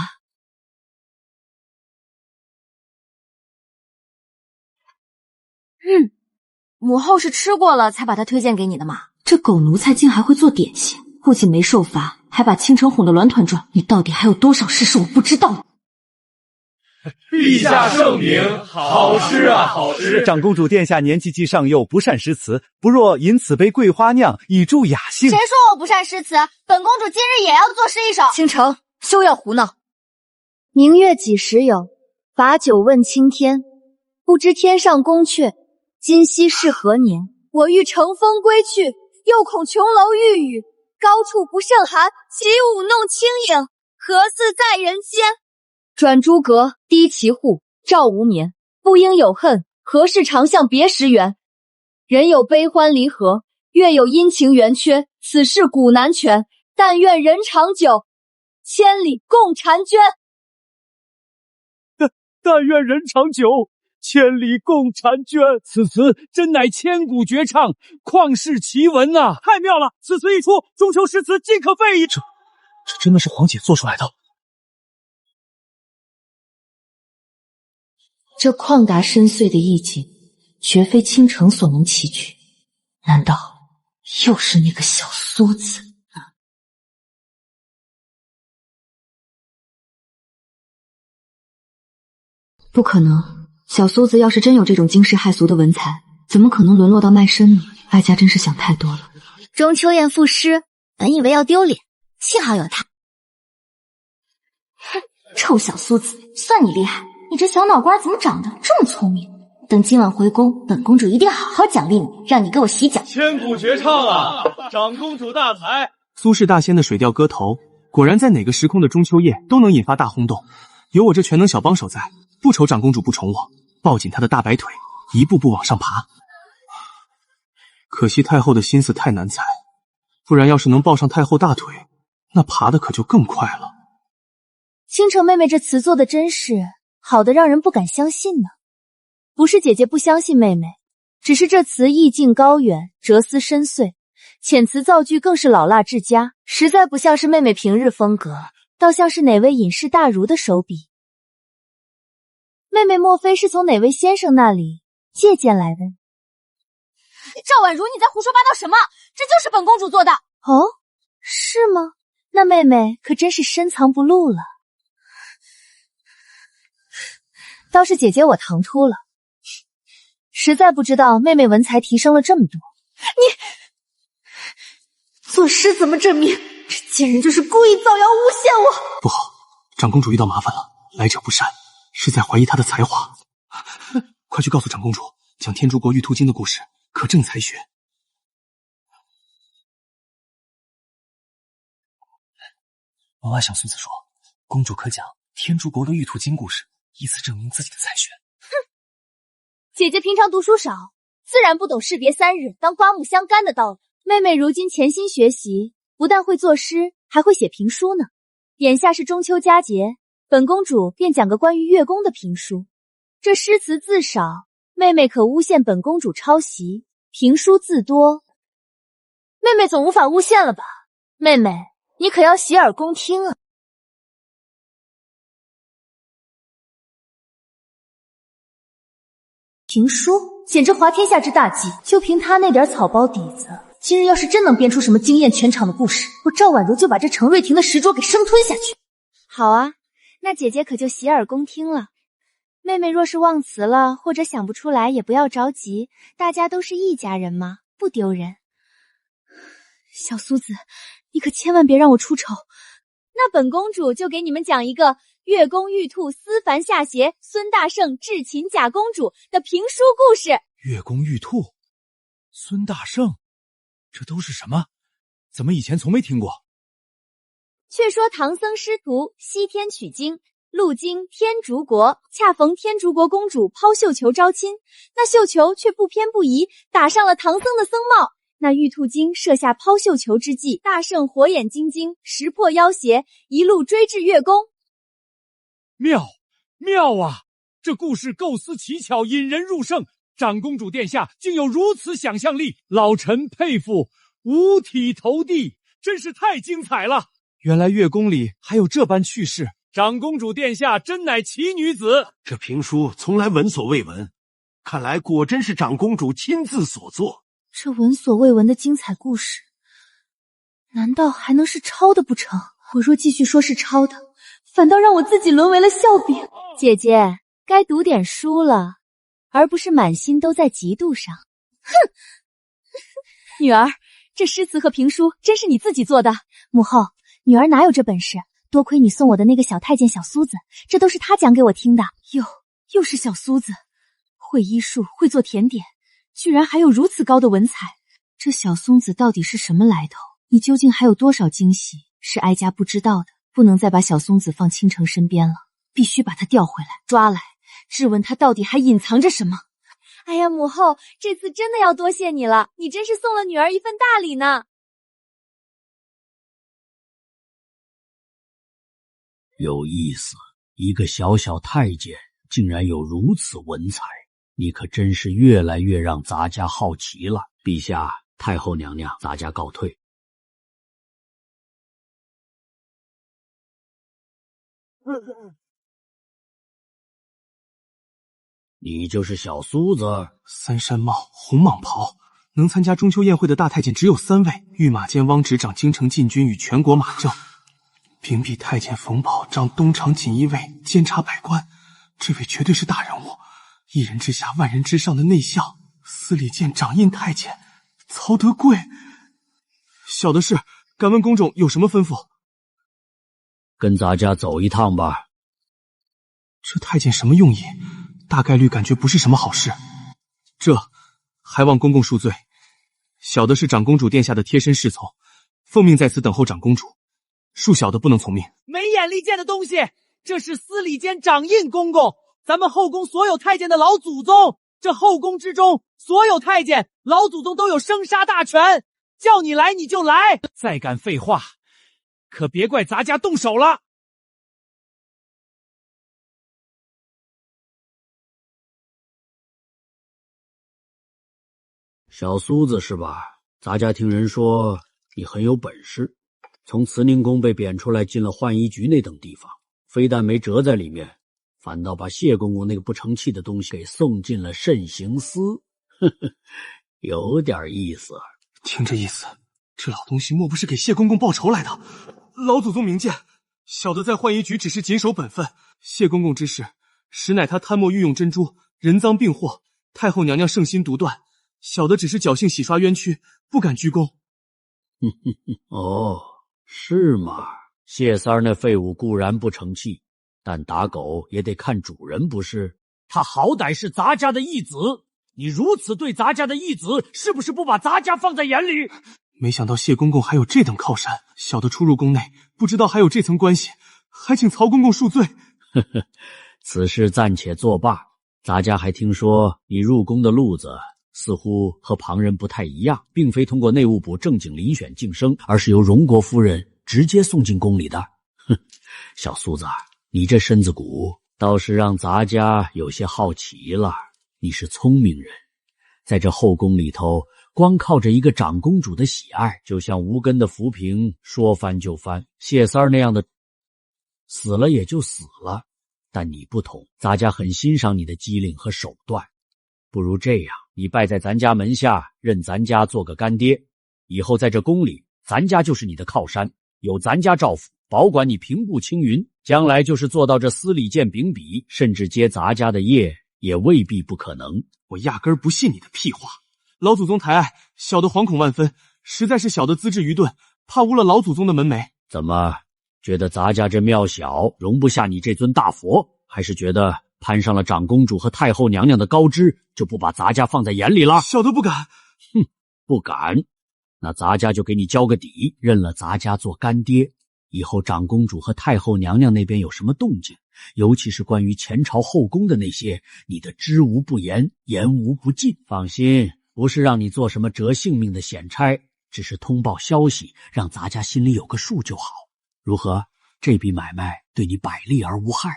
母后是吃过了才把它推荐给你的嘛。这狗奴才竟还会做点心，不仅没受罚，还把倾城哄得乱团转。你到底还有多少事是我不知道的？陛下圣明，好诗啊，好诗！长公主殿下年纪既尚幼，不善诗词，不若饮此杯桂花酿，以助雅兴。谁说我不善诗词？本公主今日也要作诗一首。倾城，休要胡闹。明月几时有？把酒问青天。不知天上宫阙，今夕是何年？我欲乘风归去，又恐琼楼玉宇，高处不胜寒。起舞弄清影，何似在人间？转朱阁，低绮户，照无眠。不应有恨，何事长向别时圆？人有悲欢离合，月有阴晴圆缺，此事古难全。但愿人长久，千里共婵娟。但愿人长久，千里共婵娟。此词真乃千古绝唱，旷世奇文啊！太妙了！此词一出，中秋诗词尽可废矣。这真的是皇姐做出来的？这旷达深邃的意境，绝非倾城所能提取。难道又是那个小苏子？不可能，小苏子要是真有这种惊世骇俗的文采，怎么可能沦落到卖身呢？哀家真是想太多了。中秋宴赋诗，本以为要丢脸，幸好有他。哼，臭小苏子，算你厉害，你这小脑瓜怎么长得这么聪明？等今晚回宫，本公主一定好好奖励你，让你给我洗脚。千古绝唱啊！长公主大才。苏氏大仙的水调歌头，果然在哪个时空的中秋夜都能引发大轰动。有我这全能小帮手在，不愁长公主不宠我，抱紧她的大白腿，一步步往上爬。可惜太后的心思太难猜，不然要是能抱上太后大腿，那爬的可就更快了。倾城妹妹这词做的真是好的让人不敢相信呢。不是姐姐不相信妹妹，只是这词意境高远，哲思深邃，遣词造句更是老辣至佳，实在不像是妹妹平日风格，倒像是哪位隐士大儒的手笔。妹妹莫非是从哪位先生那里借鉴来的？赵婉如，你在胡说八道什么？这就是本公主做的。哦，是吗？那妹妹可真是深藏不露了。倒是姐姐我唐突了，实在不知道妹妹文才提升了这么多。你作诗怎么证明？这贱人就是故意造谣诬陷我。不好，长公主遇到麻烦了，来者不善，是在怀疑她的才华。快去告诉长公主，讲天竺国玉兔精的故事，可证才学。娃娃小孙子说，公主可讲天竺国的玉兔精故事，以此证明自己的才学。哼，姐姐平常读书少，自然不懂士别三日当刮目相干的道理。妹妹如今潜心学习，不但会作诗，还会写评书呢。眼下是中秋佳节，本公主便讲个关于月宫的评书。这诗词字少，妹妹可诬陷本公主抄袭；评书字多，妹妹总无法诬陷了吧？妹妹，你可要洗耳恭听啊！评书简直滑天下之大稽，就凭她那点草包底子，今日要是真能编出什么惊艳全场的故事，我赵婉如就把这程瑞婷的石桌给生吞下去。好啊，那姐姐可就洗耳恭听了。妹妹若是忘词了，或者想不出来，也不要着急，大家都是一家人嘛，不丢人。小苏子，你可千万别让我出丑。那本公主就给你们讲一个月宫玉兔思凡下邪，孙大圣智擒假公主的评书故事。月宫玉兔，孙大圣，这都是什么？怎么以前从没听过？却说唐僧师徒西天取经，路经天竺国，恰逢天竺国公主抛绣球招亲，那绣球却不偏不倚打上了唐僧的僧帽。那玉兔精设下抛绣球之计，大圣火眼金睛，识破妖邪，一路追至月宫。妙啊！这故事构思奇巧，引人入胜。长公主殿下竟有如此想象力，老臣佩服，五体投地，真是太精彩了。原来月宫里还有这般趣事，长公主殿下真乃奇女子。这评书从来闻所未闻，看来果真是长公主亲自所作。这闻所未闻的精彩故事，难道还能是抄的不成？我若继续说是抄的，反倒让我自己沦为了笑柄。姐姐，该读点书了，而不是满心都在嫉妒上。哼！女儿，这诗词和评书真是你自己做的。母后，女儿哪有这本事？多亏你送我的那个小太监小苏子，这都是他讲给我听的。又是小苏子，会医术，会做甜点，居然还有如此高的文采。这小松子到底是什么来头？你究竟还有多少惊喜是哀家不知道的？不能再把小松子放倾城身边了，必须把他调回来，抓来质问他到底还隐藏着什么。哎呀，母后，这次真的要多谢你了，你真是送了女儿一份大礼呢。有意思，一个小小太监竟然有如此文采，你可真是越来越让咱家好奇了。陛下，太后娘娘，咱家告退。你就是小苏子？三山帽，红蟒袍，能参加中秋宴会的大太监只有3位：御马监汪直掌京城禁军与全国马政，秉笔太监冯保掌东厂锦衣卫，监察百官，这位绝对是大人物，一人之下万人之上的内相司礼监掌印太监曹德贵。小的是，敢问公主有什么吩咐？跟咱家走一趟吧。这太监什么用意？大概率感觉不是什么好事。这还望公公恕罪。小的是长公主殿下的贴身侍从，奉命在此等候长公主，恕小的不能从命。没眼力见的东西，这是司礼监掌印公公，咱们后宫所有太监的老祖宗。这后宫之中，所有太监老祖宗都有生杀大权，叫你来你就来。再敢废话，可别怪咱家动手了。小苏子是吧？咱家听人说你很有本事，从慈宁宫被贬出来，进了浣衣局那等地方，非但没折在里面，反倒把谢公公那个不成器的东西给送进了慎刑司。呵呵，有点意思。听这意思，这老东西莫不是给谢公公报仇来的？老祖宗明鉴，小的在浣衣局只是谨守本分，谢公公之事实乃他贪墨御用珍珠，人赃并获，太后娘娘圣心独断，小的只是侥幸洗刷冤屈，不敢居功。哦，是吗？谢三儿那废物固然不成器，但打狗也得看主人不是？他好歹是咱家的义子，你如此对咱家的义子，是不是不把咱家放在眼里？没想到谢公公还有这等靠山，小的初入宫内，不知道还有这层关系，还请曹公公恕罪。呵呵，此事暂且作罢。咱家还听说你入宫的路子似乎和旁人不太一样，并非通过内务部正经遴选晋升，而是由荣国夫人直接送进宫里的。哼，小苏子，你这身子骨倒是让咱家有些好奇了。你是聪明人，在这后宫里头，光靠着一个长公主的喜爱，就像无根的浮萍，说翻就翻。谢三儿那样的死了也就死了，但你不同，咱家很欣赏你的机灵和手段。不如这样，你拜在咱家门下，认咱家做个干爹，以后在这宫里，咱家就是你的靠山，有咱家照拂，保管你平步青云，将来就是做到这司礼监秉笔，甚至接咱家的业也未必不可能。我压根儿不信你的屁话。老祖宗抬爱，小的惶恐万分，实在是小的资质愚钝，怕污了老祖宗的门楣。怎么觉得咱家这庙小，容不下你这尊大佛？还是觉得攀上了长公主和太后娘娘的高枝，就不把咱家放在眼里了？小的不敢。哼，不敢，那咱家就给你交个底，认了咱家做干爹。以后长公主和太后娘娘那边有什么动静，尤其是关于前朝后宫的那些，你的知无不言，言无不尽。放心，不是让你做什么折性命的险差，只是通报消息，让咱家心里有个数就好。如何？这笔买卖对你百利而无害。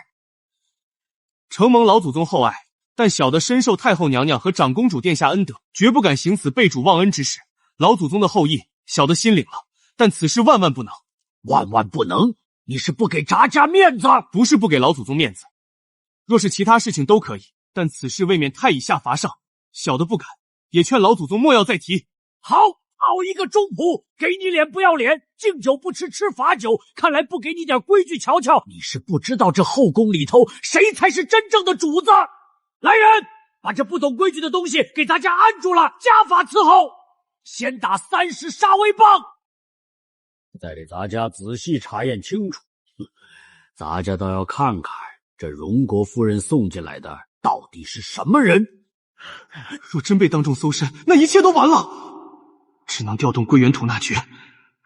承蒙老祖宗厚爱，但小的深受太后娘娘和长公主殿下恩德，绝不敢行此背主忘恩之事。老祖宗的厚意，小的心领了，但此事万万不能。万万不能？你是不给咱家面子？不是不给老祖宗面子。若是其他事情都可以，但此事未免太以下乏上，小的不敢，也劝老祖宗莫要再提。好一个中仆，给你脸不要脸，敬酒不吃吃罚酒，看来不给你点规矩瞧瞧。你是不知道这后宫里头谁才是真正的主子。来人，把这不懂规矩的东西给大家按住了，家法伺候。先打30杀威棒。再给咱家仔细查验清楚，咱家倒要看看这荣国夫人送进来的到底是什么人。若真被当众搜身，那一切都完了。只能调动归元吐纳诀，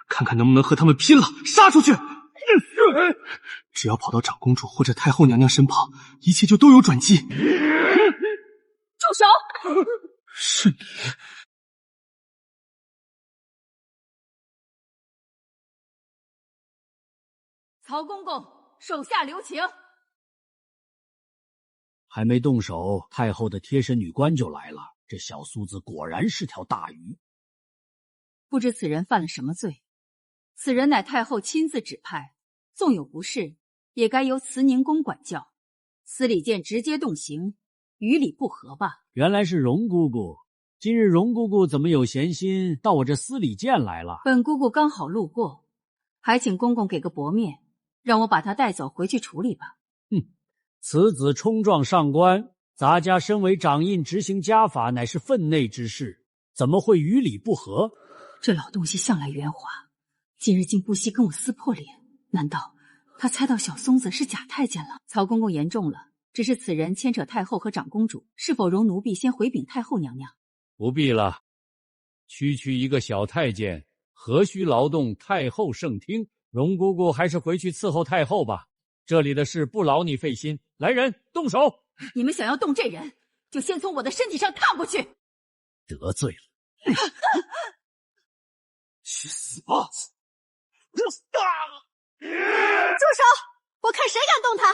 看看能不能和他们拼了，杀出去。只要跑到长公主或者太后娘娘身旁，一切就都有转机。住手！是你。曹公公，手下留情。还没动手，太后的贴身女官就来了。这小苏子果然是条大鱼。不知此人犯了什么罪？此人乃太后亲自指派，纵有不是，也该由慈宁宫管教。司礼监直接动刑，与理不合吧？原来是荣姑姑。今日荣姑姑怎么有闲心到我这司礼监来了？本姑姑刚好路过，还请公公给个薄面，让我把她带走回去处理吧。此子冲撞上官，咱家身为掌印，执行家法乃是分内之事，怎么会与理不合？这老东西向来圆滑，今日竟不惜跟我撕破脸，难道他猜到小松子是假太监了？曹公公言重了，只是此人牵扯太后和长公主，是否容奴婢先回禀太后娘娘？不必了，区区一个小太监，何须劳动太后圣听？容姑姑还是回去伺候太后吧，这里的事不劳你费心。来人，动手！你们想要动这人，就先从我的身体上看过去。得罪了。去死吧！住手！我看谁敢动他！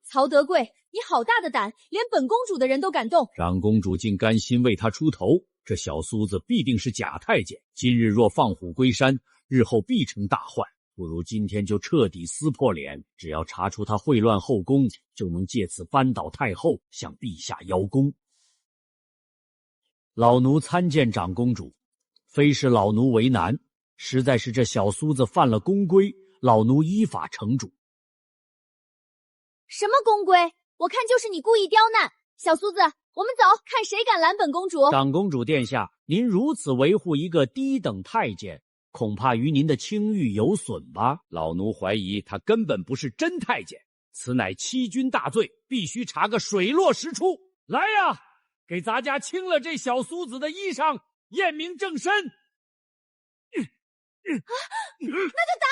曹德贵，你好大的胆，连本公主的人都敢动！长公主竟甘心为他出头，这小苏子必定是假太监。今日若放虎归山，日后必成大患。不如今天就彻底撕破脸，只要查出他秽乱后宫，就能借此扳倒太后，向陛下邀功。老奴参见长公主，非是老奴为难，实在是这小苏子犯了宫规，老奴依法惩处。什么宫规？我看就是你故意刁难。小苏子，我们走，看谁敢拦本公主。长公主殿下，您如此维护一个低等太监，恐怕于您的清誉有损吧？老奴怀疑他根本不是真太监，此乃欺君大罪，必须查个水落石出。来呀，给咱家清了这小苏子的衣裳，验明正身。那就打，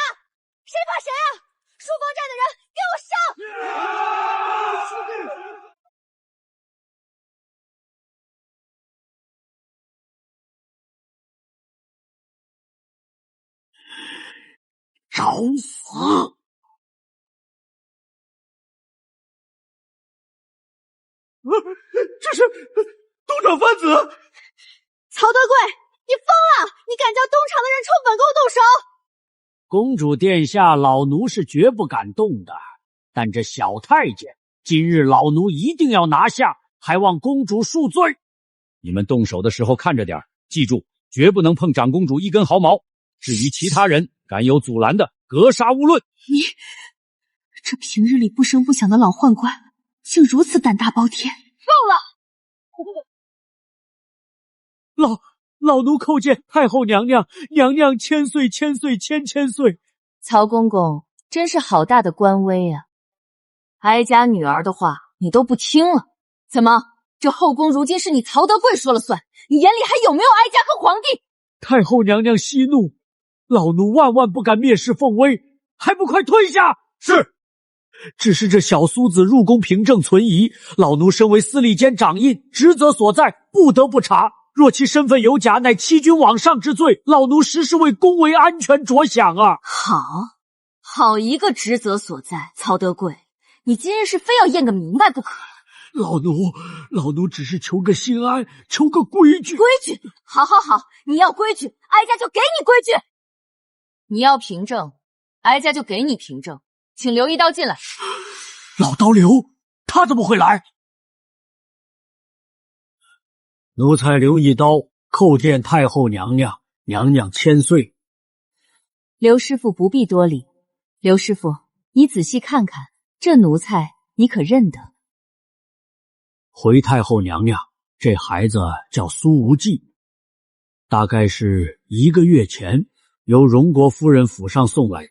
谁怕谁啊！书房站的人，给我上！找死！这是东厂番子！曹德贵，你疯了！你敢叫东厂的人冲本宫动手？公主殿下，老奴是绝不敢动的，但这小太监，今日老奴一定要拿下，还望公主恕罪。你们动手的时候看着点，记住，绝不能碰长公主一根毫毛。至于其他人，敢有阻拦的，格杀勿论。你这平日里不声不响的老宦官，竟如此胆大包天！够了！老奴叩见太后娘娘，娘娘千岁千岁千岁。曹公公真是好大的官威啊！哀家女儿的话你都不听了，怎么这后宫如今是你曹德贵说了算？你眼里还有没有哀家和皇帝？太后娘娘息怒，老奴万万不敢蔑视凤威，还不快退下！是。只是这小苏子入宫凭证存疑，老奴身为司礼监掌印，职责所在，不得不查。若其身份有假，乃欺君罔上之罪，老奴实是为宫闱安全着想啊！好一个职责所在，曹德贵，你今日是非要验个明白不可了。老奴只是求个心安，求个规矩。规矩？好，你要规矩，哀家就给你规矩。你要凭证，哀家就给你凭证。请留一刀进来。老刀刘，他怎么会来？奴才留一刀，叩见太后娘娘，娘娘千岁。刘师傅不必多礼。刘师傅，你仔细看看，这奴才你可认得？回太后娘娘，这孩子叫苏无忌，大概是1个月前由荣国夫人府上送来的。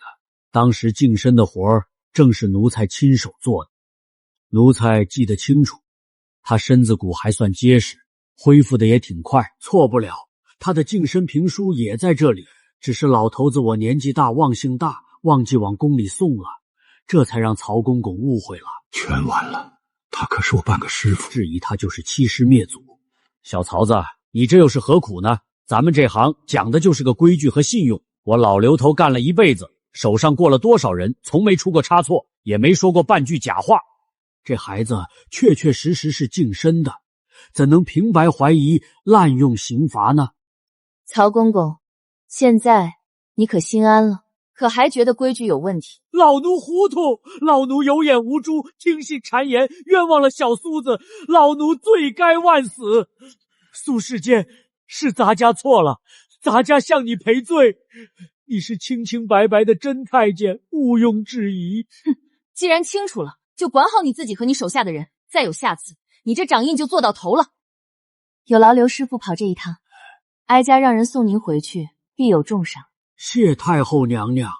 当时净身的活儿正是奴才亲手做的，奴才记得清楚，他身子骨还算结实，恢复的也挺快，错不了。他的净身评书也在这里，只是老头子我年纪大，忘性大，忘记往宫里送了，这才让曹公公误会了。全完了，他可是我半个师傅，质疑他就是欺师灭祖。小曹子，你这又是何苦呢？咱们这行讲的就是个规矩和信用，我老刘头干了一辈子，手上过了多少人，从没出过差错，也没说过半句假话。这孩子确确实实是净身的，怎能平白怀疑滥用刑罚呢？曹公公，现在你可心安了？可还觉得规矩有问题？老奴糊涂，老奴有眼无珠，听信谗言，冤枉了小苏子，老奴罪该万死。苏世坚，是咱家错了，咱家向你赔罪。你是清清白白的真太监，毋庸置疑。既然清楚了，就管好你自己和你手下的人，再有下次，你这掌印就做到头了。有劳刘师傅跑这一趟，哀家让人送您回去，必有重赏。谢太后娘娘。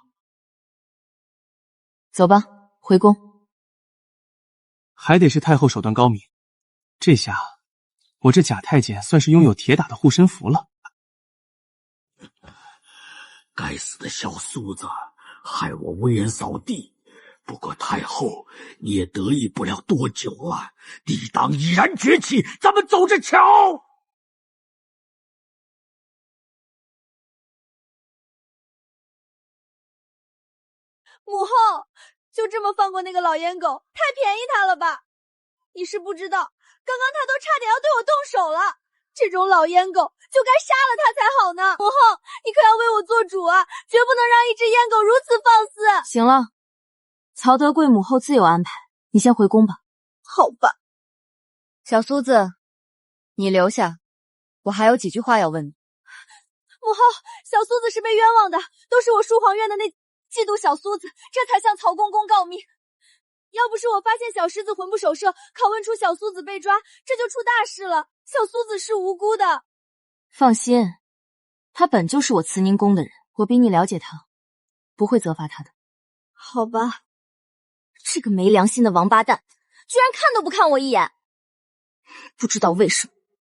走吧，回宫。还得是太后手段高明，这下我这贾太监算是拥有铁打的护身符了。该死的小苏子，害我危人扫地。不过太后，你也得意不了多久啊！帝党已然崛起，咱们走着瞧。母后，就这么放过那个老烟狗，太便宜他了吧？你是不知道，刚刚他都差点要对我动手了。这种老烟狗就该杀了他才好呢。母后，你可要为我做主啊，绝不能让一只烟狗如此放肆。行了，曹德贵母后自有安排，你先回宫吧。好吧。小苏子，你留下，我还有几句话要问你。母后，小苏子是被冤枉的，都是我书皇院的那嫉妒小苏子，这才向曹公公告密。要不是我发现小石子魂不守舍，拷问出小苏子被抓，这就出大事了。小苏子是无辜的。放心，他本就是我慈宁宫的人，我比你了解他，不会责罚他的。好吧。这个没良心的王八蛋，居然看都不看我一眼。不知道为什么，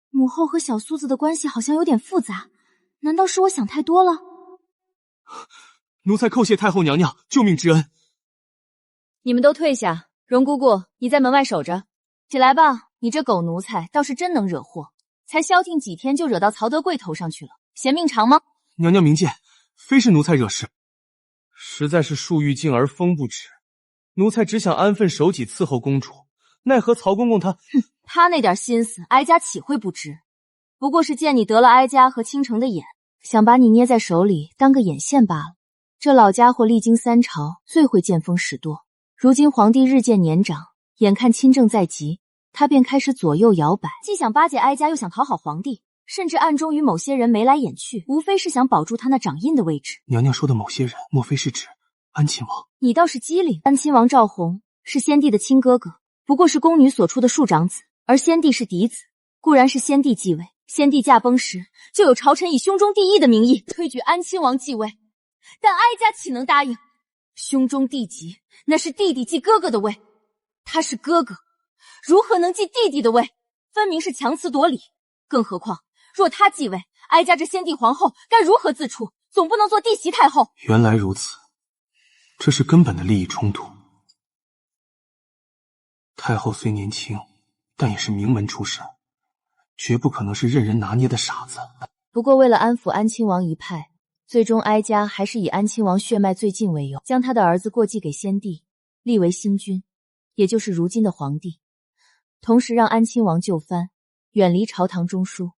母后和小苏子的关系好像有点复杂，难道是我想太多了？奴才叩谢太后娘娘救命之恩。你们都退下，容姑姑，你在门外守着。起来吧，你这狗奴才倒是真能惹祸，才消停几天就惹到曹德贵头上去了，嫌命长吗？娘娘明鉴，非是奴才惹事，实在是树欲静而风不止。奴才只想安分守己伺候公主，奈何曹公公他……他那点心思，哀家岂会不知？不过是见你得了哀家和倾城的眼，想把你捏在手里当个眼线罢了。这老家伙历经3朝，最会见风使舵。如今皇帝日渐年长，眼看亲政在即，他便开始左右摇摆，既想巴结哀家，又想讨好皇帝，甚至暗中与某些人眉来眼去，无非是想保住他那掌印的位置。娘娘说的某些人，莫非是指安亲王？你倒是机灵，安亲王赵弘是先帝的亲哥哥，不过是宫女所出的庶长子，而先帝是嫡子，固然是先帝继位。先帝驾崩时，就有朝臣以兄中弟义的名义推举安亲王继位，但哀家岂能答应？兄中弟及，那是弟弟继哥哥的位，他是哥哥，如何能继弟弟的位？分明是强词夺理。更何况，若他继位，哀家这先帝皇后该如何自处？总不能做弟媳太后。原来如此，这是根本的利益冲突。太后虽年轻，但也是名门出身，绝不可能是任人拿捏的傻子。不过为了安抚安亲王一派，最终哀家还是以安亲王血脉最近为由，将他的儿子过继给先帝，立为新君，也就是如今的皇帝。同时让安亲王就藩，远离朝堂中枢，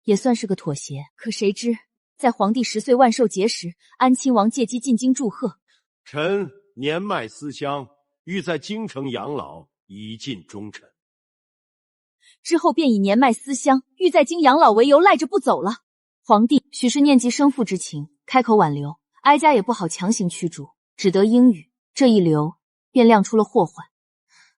也算是个妥协。可谁知在皇帝10岁万寿节时，安亲王借机进京祝贺。臣年迈思乡，欲在京城养老，以尽忠臣。之后便以年迈思乡，欲在京养老为由赖着不走了。皇帝许是念及生父之情，开口挽留，哀家也不好强行驱逐，只得应允。这一留，便亮出了祸患。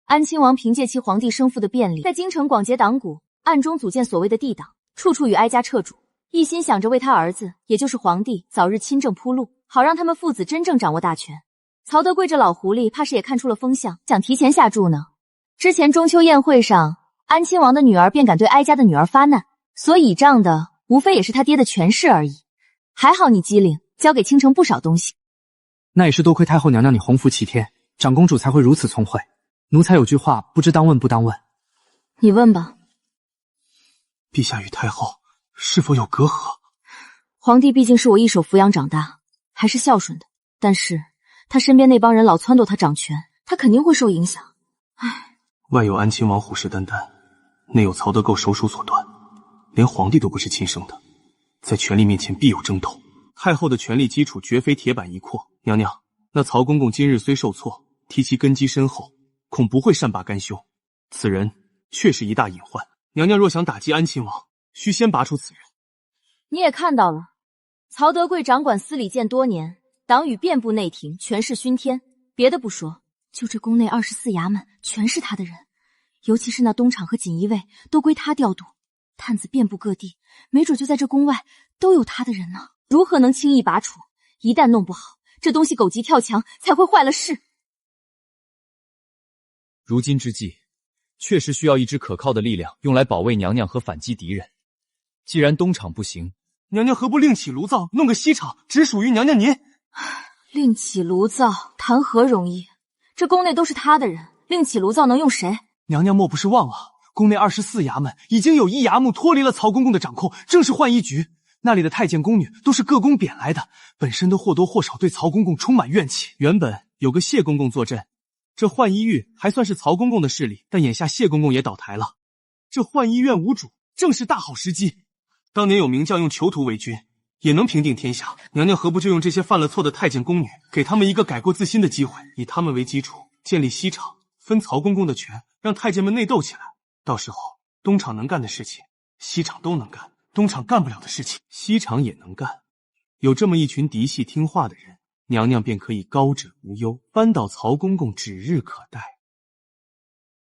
安亲王凭借其皇帝生父的便利，在京城广结党羽，暗中组建所谓的帝党，处处与哀家掣主，一心想着为他儿子，也就是皇帝早日亲政铺路，好让他们父子真正掌握大权。曹德贵这老狐狸怕是也看出了风向，想提前下注呢。之前中秋宴会上，安亲王的女儿便敢对哀家的女儿发难，所倚仗的无非也是他爹的权势而已。还好你机灵，交给倾城不少东西。那也是多亏太后娘娘你洪福齐天，长公主才会如此聪慧。奴才有句话，不知当问不当问。你问吧。陛下与太后是否有隔阂？皇帝毕竟是我一手抚养长大，还是孝顺的，但是他身边那帮人老撺掇他掌权，他肯定会受影响。唉，外有安亲王虎视眈眈，内有曹德构手鼠所断，连皇帝都不是亲生的，在权力面前必有争斗。太后的权力基础绝非铁板一块。娘娘，那曹公公今日虽受挫，提其根基深厚，恐不会善罢甘休。此人确是一大隐患。娘娘若想打击安亲王，须先拔出此人。你也看到了，曹德贵掌管司礼监多年，党羽遍布内廷，权势熏天。别的不说，就这宫内24衙门全是他的人，尤其是那东厂和锦衣卫都归他调度，探子遍布各地，没准就在这宫外都有他的人呢。如何能轻易拔除？一旦弄不好，这东西狗急跳墙，才会坏了事。如今之计，确实需要一支可靠的力量，用来保卫娘娘和反击敌人。既然东厂不行，娘娘何不另起炉灶，弄个西厂，只属于娘娘您？另起炉灶，谈何容易？这宫内都是他的人，另起炉灶能用谁？娘娘莫不是忘了，宫内24衙门已经有1衙目脱离了曹公公的掌控，正是浣衣局。那里的太监宫女都是各宫贬来的，本身都或多或少对曹公公充满怨气。原本有个谢公公坐镇，这浣衣狱还算是曹公公的势力，但眼下谢公公也倒台了，这浣衣院无主，正是大好时机。当年有名将用囚徒为君，也能平定天下。娘娘何不就用这些犯了错的太监宫女，给他们一个改过自新的机会，以他们为基础，建立西厂，分曹公公的权，让太监们内斗起来。到时候东厂能干的事情，西厂都能干；东厂干不了的事情，西厂也能干。有这么一群嫡系听话的人，娘娘便可以高枕无忧，扳倒曹公公指日可待。